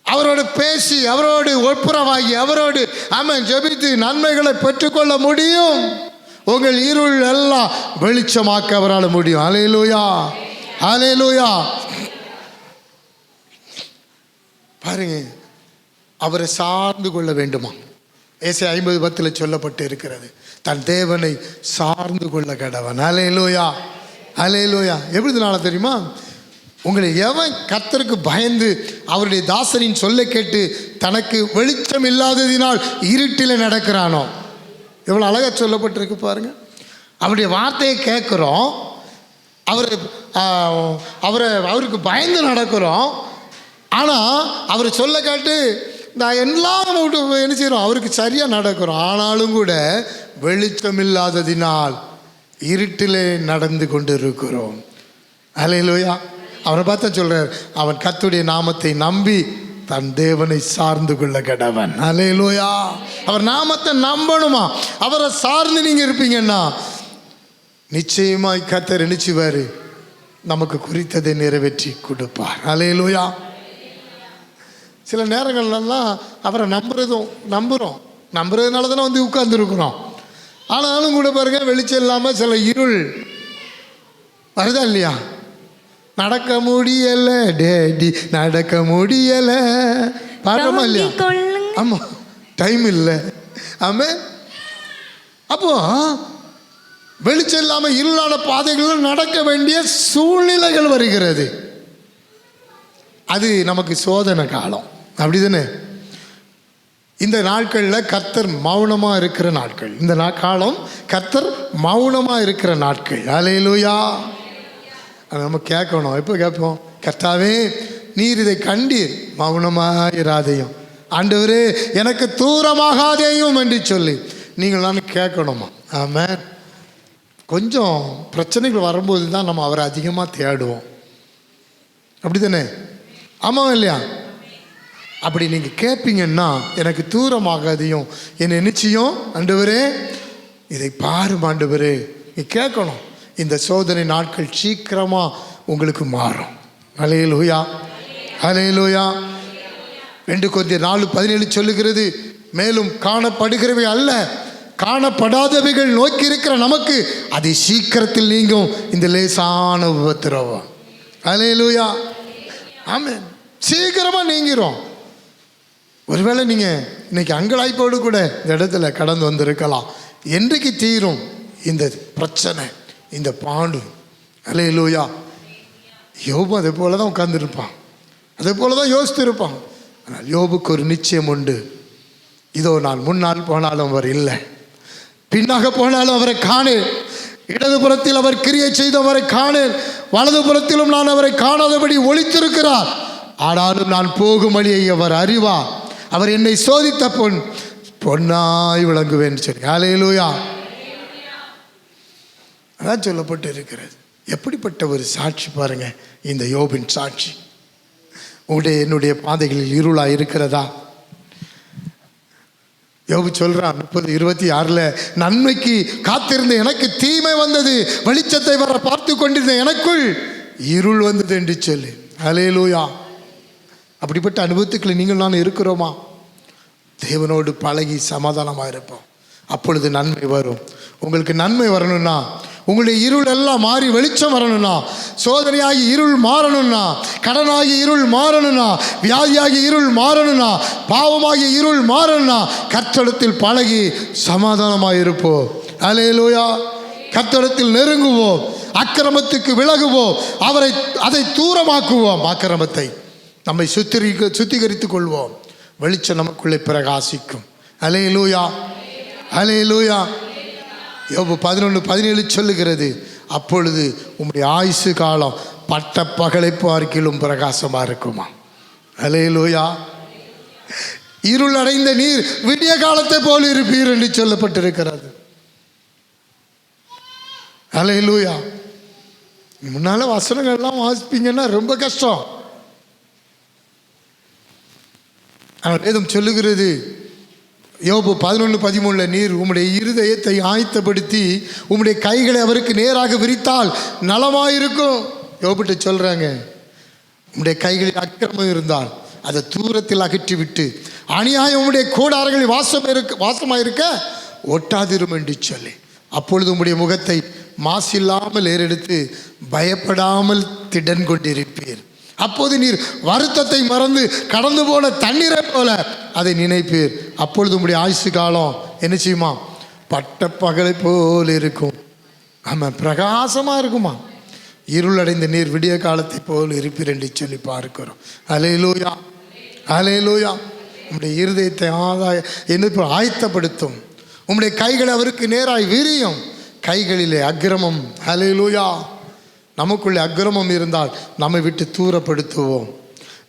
அவரோடு பேசி, அவரோடு ஒப்புரவாகி, அவரோடு ஆமென் ஜெபித்து நன்மைகளை பெற்றுக்கொள்ள முடியும். உங்கள் இருள் எல்லாம் வெளிச்சமாக்க அவரால் முடியும். அல்லேலூயா. அல்லேலூயா. பாருங்க, அவரை சார்ந்து கொள்ள வேண்டுமா? ஏசாயா 50:10 சொல்லப்பட்டு இருக்கிறது, தன் தேவனை சார்ந்து கொள்ள கடவன். அல்லேலூயா. அல்லேலூயா. எப்படினால தெரியுமா? உங்களை எவன் கர்த்தருக்கு பயந்து அவருடைய தாசரின் சொல்லை கேட்டு தனக்கு வெளிச்சம் இல்லாததினால் இருட்டில் நடக்கிறானோ, எவ்வளோ அழகாக சொல்லப்பட்டிருக்கு பாருங்க. அவருடைய வார்த்தையை கேட்குறோம், அவருக்கு பயந்து நடக்கிறோம். ஆனால் அவர் சொல்ல கேட்டு நான் எல்லாம் விட்டு என்ன செய்கிறோம், அவருக்கு சரியாக நடக்கிறோம். ஆனாலும் கூட வெளிச்சம் இல்லாததினால் இருட்டிலே நடந்து கொண்டு இருக்கிறோம். அல்லேலூயா. அவரை பார்த்தா சொல்கிறார், அவன் கர்த்தருடைய நாமத்தை நம்பி தன் தேவனை சார்ந்து கொள்ள கடவன். அல்லேலூயா. அவர் நாமத்தை நம்பணுமா? அவரை சார்ந்து நீங்கள் இருப்பீங்கன்னா நிச்சயமாய் கர்த்தர் நினைச்சுவார், நமக்கு குறித்ததை நிறைவேற்றி கொடுப்பார். அல்லேலூயா. சில நேரங்கள்லாம் அவரை நம்புறதுனால தானே வந்து உட்கார்ந்துருக்குறோம். ஆனாலும் கூட பாருங்க, வெளிச்சம் இல்லாமல் சில இருள் வருதா இல்லையா? நடக்க முடியலை டேடி, நடக்க முடியலை, பாடுறோமா இல்லையா? ஆமாம், டைம் இல்லை. ஆமாம். அப்போ வெளிச்சம் இல்லாமல் இருளான பாதைகளில் நடக்க வேண்டிய சூழ்நிலைகள் வருகிறது. அது நமக்கு சோதனை காலம், அப்படிதானே? இந்த நாட்களில் கர்த்தர் மௌனமாக இருக்கிற நாட்கள். இந்த காலம் கர்த்தர் மௌனமாக இருக்கிற நாட்கள். அல்லேலூயா. அதை நம்ம கேட்கணும். எப்போ கேட்போம்? கர்த்தாவே, நீர் இதை கண்டீர், மௌனமாக இராதையும், ஆண்டவரே எனக்கு தூரமாகாதேயும் என்று சொல்லி நீங்கள் நான் கேட்கணுமா? ஆமாம். கொஞ்சம் பிரச்சனைகள் வரும்போது தான் நம்ம அவரை அதிகமாக தேடுவோம், அப்படி தானே? ஆமாம் இல்லையா? அப்படி நீங்கள் கேட்பீங்கன்னா, எனக்கு தூரமாகாதையும் என்னை நிச்சயம், ஆண்டவரே இதை பாரும் ஆண்டவரே, நீ கேட்கணும். இந்த சோதனை நாட்கள் சீக்கிரமாக உங்களுக்கு மாறும். அல்லேலூயா. அல்லேலூயா. 2 கொரிந்தியர் 4:17 சொல்லுகிறது, மேலும் காணப்படுகிறவை அல்ல, காணப்படாதவைகள் நோக்கி இருக்கிற நமக்கு அது சீக்கிரத்தில் நீங்கும் இந்த லேசான உபத்திரவம். அல்லேலூயா. ஆமென். சீக்கிரமாக நீங்கிறோம். ஒருவேளை நீங்கள் இன்னைக்கு அங்கலாய்ப்போடு கூட இந்த இடத்துல கடந்து வந்திருக்கலாம். என்றைக்கு தீரும் இந்த பிரச்சனை, இந்த பாண்டு? அல்லேலூயா. யோபு அதே போல தான் உட்கார்ந்துருப்பான், அதே போல தான் யோசித்து இருப்பான். ஆனால் யோபுக்கு ஒரு நிச்சயம் உண்டு, இதோ நான் முன்னால் போனாலும் அவர் இல்லை, பின்னாக போனாலும் அவரை காணேன், இடதுபுறத்தில் அவர் கிரியை செய்தவரை காணேன், வலதுபுறத்திலும் நான் அவரை காணாதபடி ஒளித்திருக்கிறார். ஆனாலும் நான் போகும் வழியை அவர் அறிவார், அவர் என்னை சோதித்த பொன்னாய் விளங்குவேன் சொல்லி. அல்லேலூயா. அதான் சொல்லப்பட்டு இருக்கிறது. எப்படிப்பட்ட ஒரு சாட்சி பாருங்க இந்த யோபின் சாட்சி. என்னுடைய பாதைகளில் இருளாக இருக்கிறதா? யோபு சொல்றான் 30:26, நன்மைக்கு காத்திருந்த எனக்கு தீமை வந்தது, வெளிச்சத்தை வர பார்த்து கொண்டிருந்த எனக்குள் இருள் வந்தது என்று சொல்லி. அல்லேலூயா. அப்படிப்பட்ட அனுபவத்துக்களை நீங்கள் நான் இருக்கிறோமா? தேவனோடு பழகி சமாதானமாக இருப்போம், அப்பொழுது நன்மை வரும். உங்களுக்கு நன்மை வரணும்னா, உங்களுடைய இருள் எல்லாம் மாறி வெளிச்சம் வரணும்னா, சோதனையாகி இருள் மாறணும்னா, கடனாகி இருள் மாறணும்னா, வியாதியாகி இருள் மாறணும்னா, பாவமாகி இருள் மாறணும்னா, கர்த்தரிடத்தில் பழகி சமாதானமாக இருப்போம். அல்லேலூயா. கர்த்தரிடத்தில் நெருங்குவோம், அக்கிரமத்துக்கு விலகுவோம், அதை தூரமாக்குவோம், அக்கிரமத்தை நம்மை சுத்திகரித்துக் கொள்வோம், வெளிச்சம் நமக்குள்ளே பிரகாசிக்கும். அல்லேலூயா. அல்லேலூயா. யோபு 11:17 சொல்லுகிறது, அப்பொழுது உம்முடைய ஆயுசு காலம் பட்ட பகலை பார்க்கிலும் பிரகாசமாக இருக்குமா. அல்லேலூயா. இருள் அடைந்த நீர் விடிய காலத்தை போல் இருப்பீர் என்று சொல்லப்பட்டிருக்கிறது. அல்லேலூயா. முன்னால வசனங்கள்லாம் வாசிப்பீங்கன்னா ரொம்ப கஷ்டம். ஆனால் வேதம் சொல்லுகிறது, யோபு 11:13, நீர் உம்முடைய இருதயத்தை ஆயத்தப்படுத்தி உம்முடைய கைகளை அவருக்கு நேராக விரித்தால் நலமாயிருக்கும். யோபுட்ட சொல்றாங்க, உம்முடைய கைகளில் அக்கிரமம் இருந்தால் அதை தூரத்தில் அகற்றி விட்டு அநியாயம் உம்முடைய கூடாரங்களில் வாசமாயிருக்க ஒட்டாதிரும் என்று சொல்லி, அப்பொழுது உம்முடைய முகத்தை மாசில்லாமல் ஏறெடுத்து பயப்படாமல் திடன் கொண்டிருப்பீர். அப்போது நீர் வருத்தத்தை மறந்து கடந்து போன தண்ணீரை போல அதை நினைப்பீர். அப்பொழுது உம்முடைய ஆயுசு காலம் என்ன செய்யுமா? பட்ட பகலை போல் இருக்கும். ஆமாம், பிரகாசமாக இருக்குமா. இருளடைந்த நீர் விடிய காலத்தை போல் இருப்பீர் என்று சொல்லி பார்க்கிறோம். அல்லேலூயா, அல்லேலூயா. உம்முடைய இருதயத்தை என்ன ஆயத்தப்படுத்தும். உம்முடைய கைகளை அவருக்கு நேராய் விரியும். கைகளிலே அக்கிரமம், அல்லேலூயா. நமக்குள்ளே அக்கிரமம் இருந்தால் நம்மை விட்டு தூரப்படுத்துவோம்.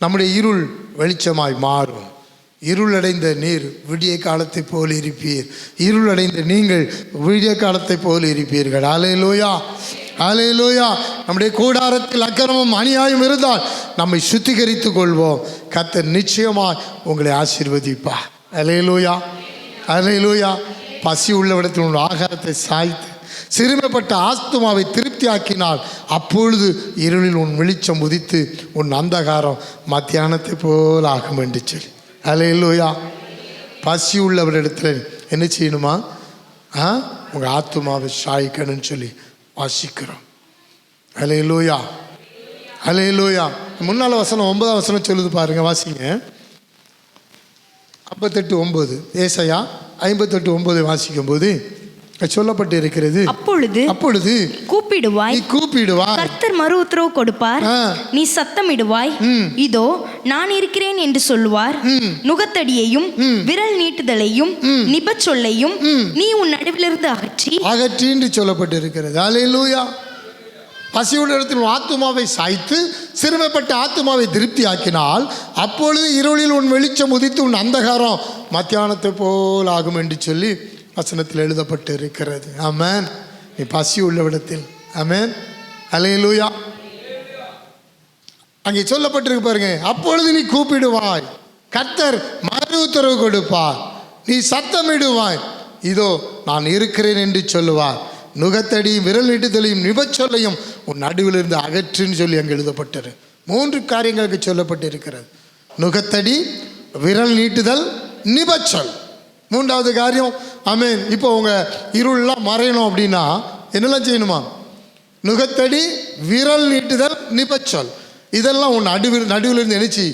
நம்முடைய இருள் வெளிச்சமாய் மாறும். இருளடைந்த நீர் விடிய காலத்தை போல் இருப்பீர். இருளடைந்த நீங்கள் விடிய காலத்தை போல் இருப்பீர்கள். அல்லேலூயா, அல்லேலூயா. நம்முடைய கூடாரத்தில் அக்கிரமம் அநியாயம் இருந்தால் நம்மை சுத்திகரித்துக் கொள்வோம். கர்த்தர் நிச்சயமாய் உங்களை ஆசீர்வதிப்பார். அல்லேலூயா, அல்லேலூயா. பசி உள்ளவிடத்தில் உங்கள் ஆகாரத்தை சாய்த்து சிறுமைப்பட்ட ஆத்துமாவை திருப்தி ஆக்கினால் அப்பொழுது இருளில் உன் வெளிச்சம் உதித்து உன் அந்தகாரம் மத்தியானத்தை போல் ஆகும் என்று சொல்லி. அல்லேலூயா. பசி உள்ளவரிடத்தில் என்ன செய்யணுமா? உங்கள் ஆத்துமாவை சாய்க்கணும்னு சொல்லி வாசிக்கிறோம். அல்லேலூயா, அல்லேலூயா. முன்னால வசனம் 9ஆம் வசனம் சொல்லுது பாருங்க, வாசிங்க. 58:9, ஏசாயா 58:9 வாசிக்கும் போது சொல்லப்பட்டு இருக்கிறது, அப்பொழுது கூப்பிடுவாய், கர்த்தர் மறு உத்தரவு கொடுப்பார், நீ சத்தமிடுவாய், இதோ நான் இருக்கிறேன் என்று சொல்லுவார். நுகத்தடியையும் விரல் நீட்டுதலையும் நிபச்சொல்லையும் நீ உன் நடுவிலிருந்து அகற்றி என்று சொல்லப்பட்டு இருக்கிறது. அல்லேலூயா. பசியுள்ள இடத்தில் ஆத்துமாவை சாய்த்து சிறுமைப்பட்ட ஆத்துமாவை திருப்தி ஆக்கினால் அப்பொழுது இருளில் உன் வெளிச்சம் உதித்து உன் அந்தகாரம் மத்தியானத்தை போல் ஆகும் என்று சொல்லி வசனத்தில் எழுதப்பட்டு இருக்கிறது. ஆமென். நீ பசி உள்ளவிடத்தில், ஆமென், அல்லேலூயா. அங்கே சொல்லப்பட்டிருக்கு பாருங்க, அப்பொழுது நீ கூப்பிடுவாய், கர்த்தர் மறு உத்தரவு கொடுப்பார், நீ சத்தமிடுவாய், இதோ நான் இருக்கிறேன் என்று சொல்லுவார். நுகத்தடியும் விரல் நீட்டுதலையும் நிபச்சொல்லையும் உன் நடுவிலிருந்து அகற்றுன்னு சொல்லி அங்கே எழுதப்பட்டது. 3 காரியங்களுக்கு சொல்லப்பட்டு இருக்கிறது. நுகத்தடி, விரல் நீட்டுதல், நிபச்சொல். 3வது காரியம், ஆமென். இப்போ உங்கள் இருளெலாம் மறையணும் அப்படின்னா என்னெல்லாம் செய்யணுமா? நுகத்தடி, விரல் நீட்டுதல், நிபச்சொல். இதெல்லாம் உன் நடுவிலிருந்து நினைச்சி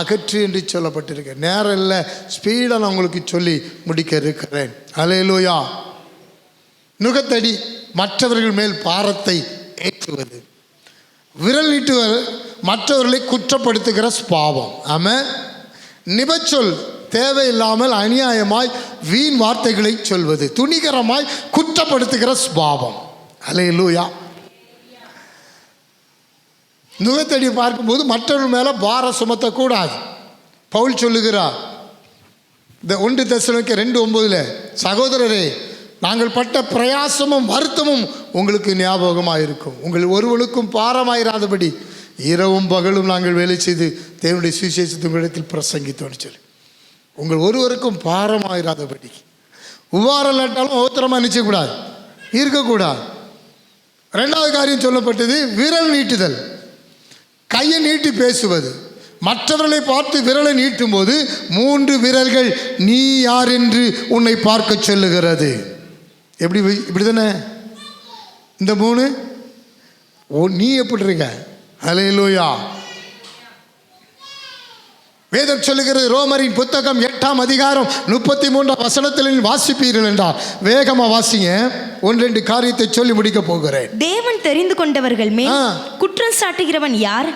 அகற்று என்று சொல்லப்பட்டிருக்க. நேரம் இல்லை, ஸ்பீடாக நான் உங்களுக்கு சொல்லி முடிக்க இருக்கிறேன். அல்லேலூயா. நுகத்தடி மற்றவர்கள் மேல் பாரத்தை ஏற்றுவது. விரல் நீட்டுவது மற்றவர்களை குற்றப்படுத்துகிற ஸ்பாவம். ஆமென். நிபச்சொல் தேவையில்லாமல் அநியாயமாய் வீண் வார்த்தைகளை சொல்வது, துணிகரமாய் குற்றப்படுத்துகிற ஸ்பாவம். அல்லேலூயா. நுகத்தடி பார்க்கும்போது மற்றவர்கள் மேலே பாரம் சுமத்தக்கூடாது. பவுல் சொல்லுகிறார், இந்த 1 தெசலோனிக்கேயர் 2:9, சகோதரரே, நாங்கள் பட்ட பிரயாசமும் வருத்தமும் உங்களுக்கு ஞாபகமாக இருக்கும். உங்கள் ஒருவனுக்கும் பாரமாயிராதபடி இரவும் பகலும் நாங்கள் வேலை செய்து தேவனுடைய சுவிசேஷத்தை உங்களிடத்தில் பிரசங்கித்தோன்னு சொல்லி, உங்கள் ஒருவருக்கும் பாரமாயிராதபடி. உவாரம் இல்லாட்டாலும் ஓத்திரமாக நிச்சயக்கூடாது, இருக்கக்கூடாது. 2வது காரியம் சொல்லப்பட்டது விரல் நீட்டுதல், கையை நீட்டி பேசுவது. மற்றவர்களை பார்த்து விரலை நீட்டும் போது 3 விரல்கள் நீ யார் என்று உன்னை பார்க்க சொல்லுகிறது. இப்படி தானே? இந்த 3 நீ எப்படி இருக்க? அல்லேலூயா. வேதம் சொல்லுகிறது, ரோமரின் புத்தகம் 8ஆம் அதிகாரம் 33ஆம் வசனத்தில் வாசிப்பீர்கள் என்றால் வேகமா வாசிங்க. 1-2 காரியத்தை சொல்லி முடிக்க போகிறேன். தேவன் தெரிந்து கொண்டவர்கள் மேல் குற்றம் சாட்டுகிறவன் யார்?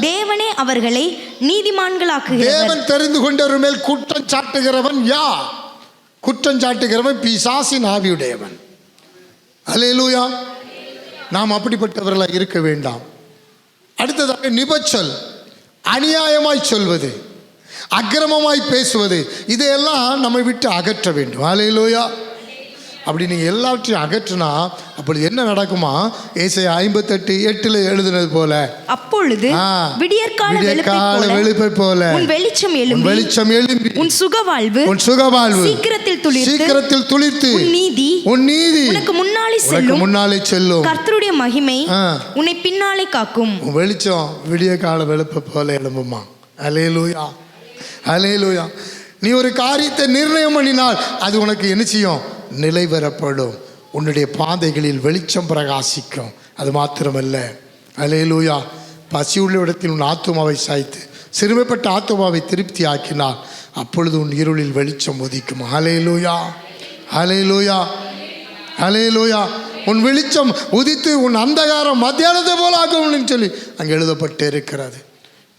தேவனே அவர்களை நீதிமான்களாக்குகிறார். தேவன் தெரிந்து கொண்டவர் மேல் குற்றம் சாட்டுகிறவன் யார்? குற்றம் சாட்டுகிறவன் பிசாசின் ஆவியுடையவன். அல்லேலூயா. நாம் அப்படிப்பட்டவர்களாக இருக்க வேண்டாம். அடுத்ததாக நிபச்சொல், அநியாயமாய் சொல்வது, அக்கிரமமாய் பேசுவது, இதையெல்லாம் நம்மை விட்டு அகற்ற வேண்டும். ஹல்லேலூயா. அப்படி நீங்கள் எல்லாவற்றையும் அகற்றினா அப்பொழுது என்ன நடக்குமா? ஏசாயா 58:8 எழுதுனது போல, அப்பொழுது விடியற்கால வெளுப்பை போல உன் வெளிச்சம் எழும்பி உன் சுகவாழ்வு சீக்கிரத்தில் துளிர்த்து உன் நீதி உனக்கு முன்னாலே செல்லும். கர்த்தருடைய மகிமை உன்னை பின்னாலே காக்கும். உன் வெளிச்சம் விடிய கால வெளுப்பை போல எழும்புமா. ஹல்லேலூயா, ஹல்லேலூயா. நீ ஒரு காரியத்தை நிர்ணயம் பண்ணினால் அது உனக்கு என்ன செய்யும்? நிலைவரப்படும். உன்னுடைய பாதைகளில் வெளிச்சம் பிரகாசிக்கும். அது மாத்திரமல்ல, ஹல்லேலூயா, பசியுள்ள இடத்தில் உன் ஆத்துமாவை சாய்த்து சிறுமைப்பட்ட ஆத்துமாவை திருப்தி ஆக்கினார். அப்பொழுது உன் இருளில் வெளிச்சம் உதிக்கும். ஹல்லேலூயா, ஹல்லேலூயா, ஹல்லேலூயா. உன் வெளிச்சம் உதித்து உன் அந்தகாரம் மத்தியானத்தை போல ஆகும்னு சொல்லி அங்கே எழுதப்பட்டு இருக்கிறது.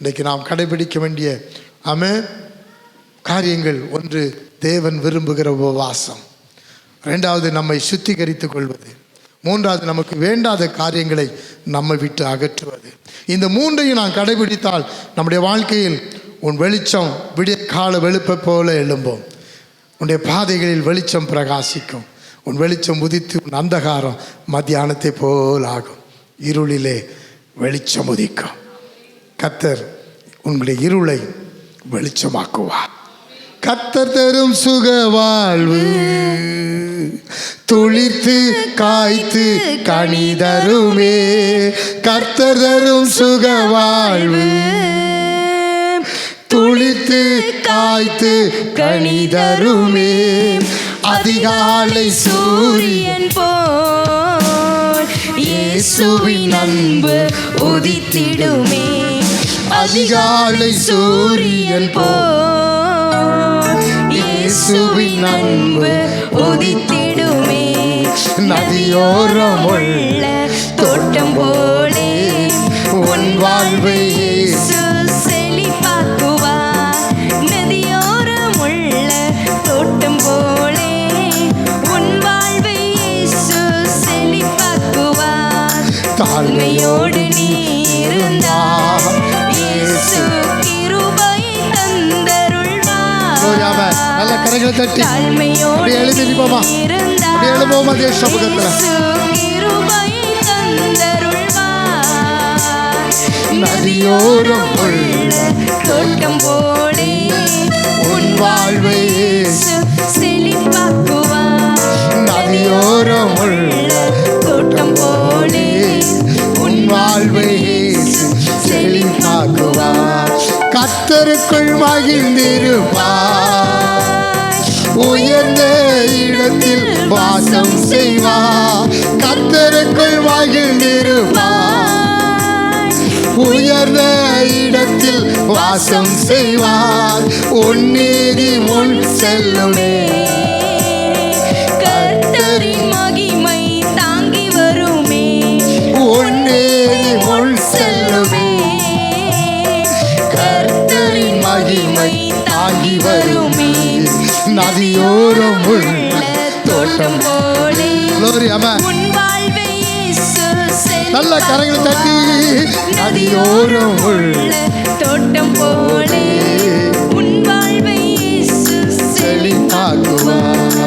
இன்றைக்கு நாம் கடைபிடிக்க வேண்டிய காரியங்கள், ஒன்று தேவன் விரும்புகிற உபவாசம், ரெண்டாவது நம்மை சுத்திகரித்துக் கொள்வது, மூன்றாவது நமக்கு வேண்டாத காரியங்களை நம்மை விட்டு அகற்றுவது. இந்த மூன்றையும் நான் கடைபிடித்தால் நம்முடைய வாழ்க்கையில் உன் வெளிச்சம் விடிய கால வெளுப்பை போல எழும்பும். உன்னுடைய பாதைகளில் வெளிச்சம் பிரகாசிக்கும். உன் வெளிச்சம் உதித்து உன் அந்தகாரம் மத்தியானத்தை போல் ஆகும். இருளிலே வெளிச்சம் உதிக்கும். கர்த்தர் உங்களுடைய இருளை வெளிச்சமாக்குவார். கர்த்தர் தரும் சுக வாழ்வு துளிர்த்து காய்த்து கனி தருமே. கர்த்தர் தரும் சுக வாழ்வு துளிர்த்து காய்த்து கனி தருமே. அதிகாலை சூரியன் போல் இயேசுவின் அன்பு உதித்திடுமே. அதிகாலை சூரியன் போல் இயேசுவின் அன்பு உதித்திடுமே. நதியோரம் உள்ள தோட்டம் போலே உன் வாழ்வை இயேசு செழிப்பாக்குவார். நதியோரம் உள்ள தோட்டம் போலே உன் வாழ்வை இயேசு செழிப்பாக்குவார். தாழ்மையோடு நீ இருந்தால் இயேசு கிருபையை தந்தருள்வார். நல்ல கரங்களை தட்டி எழுதி நிற்போமா, எழுப்போமா தேச கிருபையை தந்தருள்வார். நதியோரம் உள்ள தோட்டம் போலே உன் வாழ்வை இயேசு செழிப்பாக்குவார். நதியோரம் உள்ள தோட்டம் போலே உன் வாழ்வை இயேசு செழிப்பாக்குவார். கர்த்தருக்குள் மகிழ்ந்திருப்பார். உயர்ந்த இடத்தில் வாசம் செய்வார். கர்த்தருக்குள் மகிழ்ந்திருப்பார். உயர்ந்த இடத்தில் வாசம் செய்வார். உன் நீதி முன் செல்லுமே. கர்த்தரின் மகிமை தாங்கி வருமே. உன் நீதி முன் செல்லுமே. கர்த்தரின் மகிமை தாங்கி வருமே. நதியோரம் உள்ள தோட்டம் போலே உன் வாழ்வை இயேசு நல்ல கரங்களை தட்டி. நதியோரம் உள்ள தோட்டம் போலே உன் வாழ்வை இயேசு செழிப்பாக்குவார்.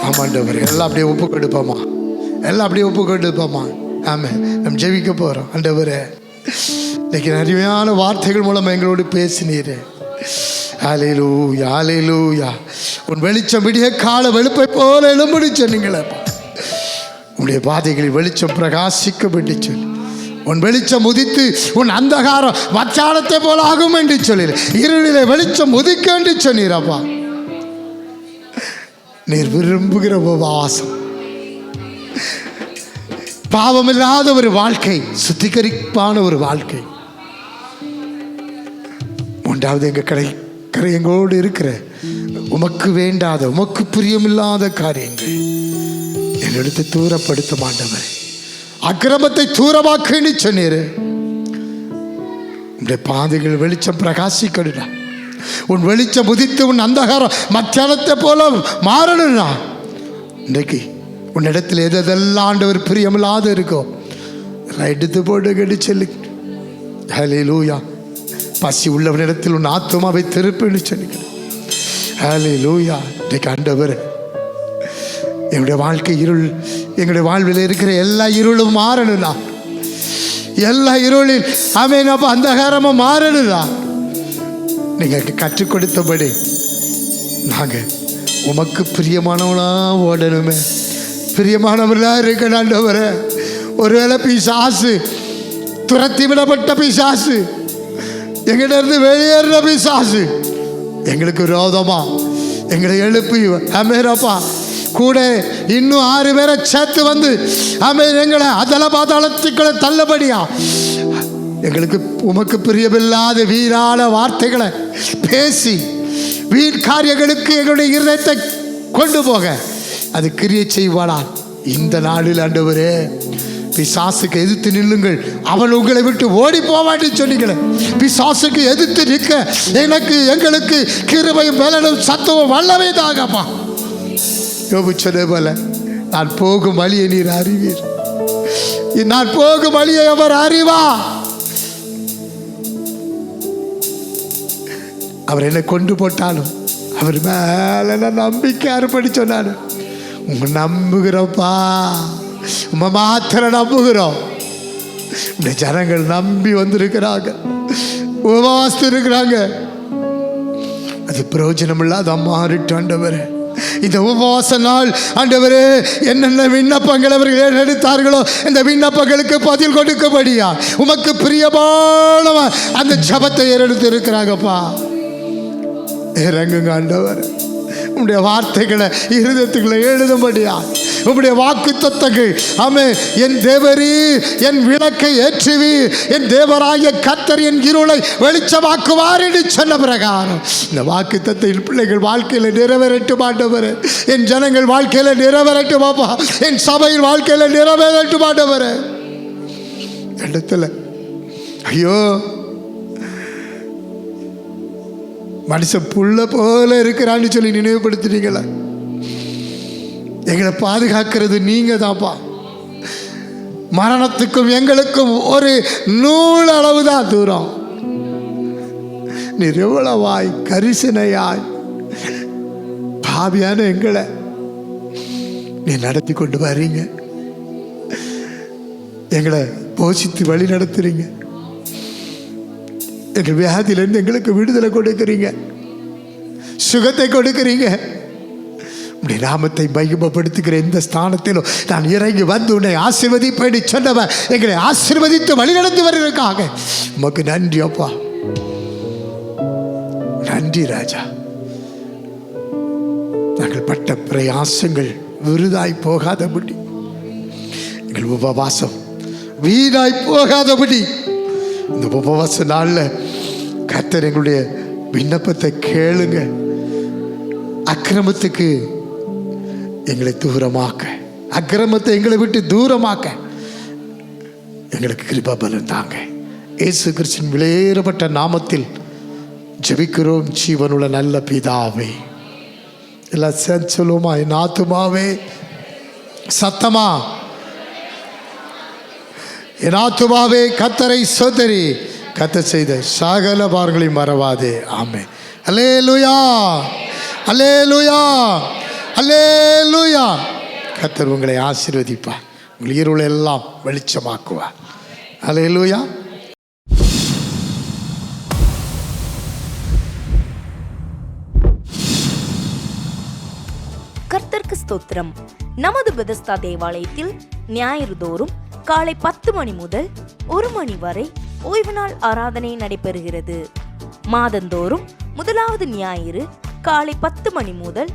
ஆமாண்டவர், எல்லாம் அப்படியே ஒப்பு கொடுப்போமா, எல்லாம் அப்படியே ஒப்பு கொடுப்போமா. ஆமாம், நம்ம ஜெபிக்க போகிறோம். ஆண்டவரே, இன்னைக்கு அருமையான வார்த்தைகள் மூலம் எங்களோடு பேசினீர். ஹல்லேலூயா, ஹல்லேலூயா. உன் வெளிச்சம் விடிய கால வெளுப்பை போல எழும்புன்னு சொன்னீங்களே. உன்னுடைய பாதைகளில் வெளிச்சம் பிரகாசிக்க வேண்டி சொல்லி, உன் வெளிச்சம் உதித்து உன் அந்தகாரம் மச்சானத்தை போல ஆகும் என்று சொல்லி, இருளிலே வெளிச்சம் உதிக்க என்று சொன்னீரப்பா. நீர் விரும்புகிற உபவாசம், பாவமில்லாத ஒரு வாழ்க்கை, சுத்திகரிப்பான ஒரு வாழ்க்கை. மூன்றாவது, எங்களோடு இருக்கிற உமக்கு வேண்டாத, உமக்கு பிரியமில்லாத காரியங்கள் என்னிடத்தை தூரப்படுத்த மாட்டவரே. அக்கிரமத்தை தூரமாக்குன்னு சொன்னீர். உன்னுடைய பாதைகள் வெளிச்சம் பிரகாசிக்கணும்னா, உன் வெளிச்சம் உதித்து உன் அந்தகாரம் மத்தியானத்தை போல மாறணும்னா, இன்றைக்கு உன்னிடத்தில் எதெல்லாம் ஆண்டவர் பிரியமில்லாத இருக்கோ எடுத்து போட்டு சொல்லு. ஹல்லேலூயா. பசி உள்ளவனிடத்தில் உன் ஆத்துமாவை திருப்பின்னு சொல்லுங்க. ஹல்லேலூயா. இன்றைக்கு ஆண்டவர் எங்களுடைய வாழ்க்கை இருள், எங்களுடைய வாழ்வில் இருக்கிற எல்லா இருளும் மாறணும்னா, எல்லா இருளில் ஆமென் அப்பா அந்தகாரமும் மாறணும்னா நீங்கள் கற்றுக் கொடுத்தபடி நாங்கள் உமக்கு பிரியமானவனா ஓடணுமே, பிரியமானவர்களா இருக்கணும் ஆண்டவரே. ஒருவேளை பிசாசு, துரத்தி விடப்பட்ட பிசாசு, எங்கிட்ட இருந்து வெளியேறின பிசாசு எங்களுக்கு விரோதமா எங்களை எழுப்பி அமேரப்பா கூட இன்னும் 6 பேரை சேர்த்து வந்து எங்களை அதல பாதாளத்துக்களை தள்ளபடியா எங்களுக்கு உமக்கு பிரியமில்லாத வீரான வார்த்தைகளை பேசி வீண் காரியங்களுக்கு எங்களுடைய இருதயத்தை கொண்டு போக அது கிரியை செய்வானா இந்த நாளில் ஆண்டவரே. பிசாசுக்கு எதிர்த்து நில்லுங்கள், அவன் உங்களை விட்டு ஓடி போவான்னு சொன்னீங்களே. பிசாசுக்கு எதிர்த்து நிற்க எனக்கு எங்களுக்கு கிருபையும் பலனும் சத்துவம் வல்லமை தாங்கப்பா. யோபு சொன்னது போல நான் போகும் வழியை நீர் அறிவீர், நான் போகும் வழியை அவர் அறிவா. அவர் என்னை கொண்டு போட்டாலும் அவர் மேல நான் நம்பிக்கை அறுபடி சொன்னாலும் உங்க நம்புகிறோம்ப்பா, உங்க மாத்திரம் நம்புகிறோம். இந்த ஜனங்கள் நம்பி வந்திருக்கிறாங்க, உபவாசத்து இருக்கிறாங்க. அது பிரயோஜனம் இல்லாத மாறிட்டு ஆண்டவரே. இந்த உபவாச நாள் ஆண்டவரே என்னென்ன விண்ணப்பங்கள் அவர்கள் எடுத்தார்களோ இந்த விண்ணப்பங்களுக்கு பதில் கொடுக்கபடியா உமக்கு பிரியமான அந்த ஜபத்தை ஏறெடுத்து இருக்கிறாங்கப்பா. இறங்குங்க ஆண்டவர், உம்முடைய வார்த்தைகளை இருதயத்துக்குள்ள எழுதும்படியா உம்முடைய வாக்கு தத்தங்கள் ஆமென். என் தேவரீர் என் விளக்கை ஏற்றுவீர், என் தேவராய கர்த்தர் என் இருளை வெளிச்சமாக்குவார் என்று சொன்ன பிரகாரம் இந்த வாக்கு தத்தையின் பிள்ளைகள் வாழ்க்கையில் நிறைவேறட்டும் ஆண்டவரே. என் ஜனங்கள் வாழ்க்கையில் நிறைவேறட்டும் பாப்பா, என் சபையின் வாழ்க்கையில் நிறைவேறட்டும் ஆண்டவரே. இடத்துல ஐயோ மனுஷன் புள்ள போல இருக்கிறான்னு சொல்லி நினைவுபடுத்துறீங்களா? எங்களை பாதுகாக்கிறது நீங்க தான்ப்பா. மரணத்துக்கும் எங்களுக்கும் ஒரு நூல் அளவுதான் தூரம். நீர் எவ்வளவாய் கரிசனையாய் பாவியான எங்களை நீ நடத்தி கொண்டு வர்றீங்க, எங்களை போஷித்து வழி நடத்துறீங்க, எங்கள் வியாதியிலிருந்து எங்களுக்கு விடுதலை கொடுக்குறீங்க, சுகத்தை கொடுக்குறீங்க. உடைய நாமத்தை மகிமைப்படுத்துகிற இந்த ஸ்தானத்திலும் நான் இறங்கி வந்து உன்னை ஆசீர்வதிப்பேன் சொன்னவன் எங்களை ஆசீர்வதித்து வழிநடத்தி வருவதற்காக உமக்கு நன்றி அப்பா, நன்றி ராஜா. நாங்கள் பட்ட பிரயாசங்கள் விருதாய் போகாதபடி, எங்கள் உபவாசம் வீணாய் போகாதபடி இந்த உபவாச நாளில் கர்த்தர் எங்களுடைய விண்ணப்பத்தை கேளுங்க. அக்கிரமத்துக்கு எங்களை தூரமாக்க, அக்கிரமத்தை எங்களை விட்டு தூரமாக்க எங்களுக்கு கிருபா பலன் தாங்க. இயேசு கிறிஸ்துவின் விலையேறப்பட்ட நாமத்தில் ஜெபிக்கிறோம் ஜீவனுள்ள நல்ல பிதாவே. எல்லாம் சேர்ந்து சொல்லுவோமா? என் ஆத்துமாவே சத்தமா, என் ஆத்துமாவே கர்த்தரை சோதரி, கர்த்தர் செய்த சகல பாரங்களையும் மறவாதே. ஆமென். அல்லேலூயா, அல்லேலூயா, அல்லேலூயா. கர்த்தர் உங்களை ஆசீர்வதிப்பார், உங்கள் இருளை எல்லாம் வெளிச்சமாக்குவார். அல்லேலூயா. கர்த்தருக்கு ஸ்தோத்திரம். நமது பெதஸ்தா தேவாலயத்தில் ஞாயிறு தோறும் காலை 10 மணி முதல் 1 மணி வரை ஓய்வு நாள் ஆராதனை நடைபெறுகிறது. மாதந்தோறும் முதலாவது ஞாயிறு காலை 10 மணி முதல்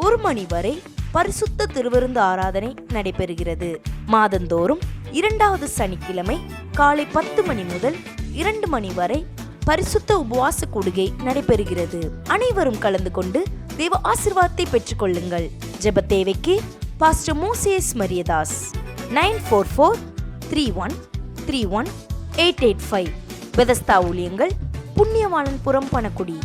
1 மணி வரை பரிசுத்த திருவிருந்து ஆராதனை நடைபெறுகிறது. மாதந்தோறும் 2வது சனிக்கிழமை காலை 10 மணி முதல் 2 மணி வரை பரிசுத்த உபவாச கூடுகை நடைபெறுகிறது. அனைவரும் கலந்து கொண்டு தேவ ஆசீர்வாதத்தை பெற்றுக்கொள்ளுங்கள். ஜெப தேவைக்கு பாஸ்டர் மோசேஸ் மரியதாஸ் 9443131885. பெதஸ்தா ஊழியங்கள், புண்ணியவாளன்புரம், பணக்குடி.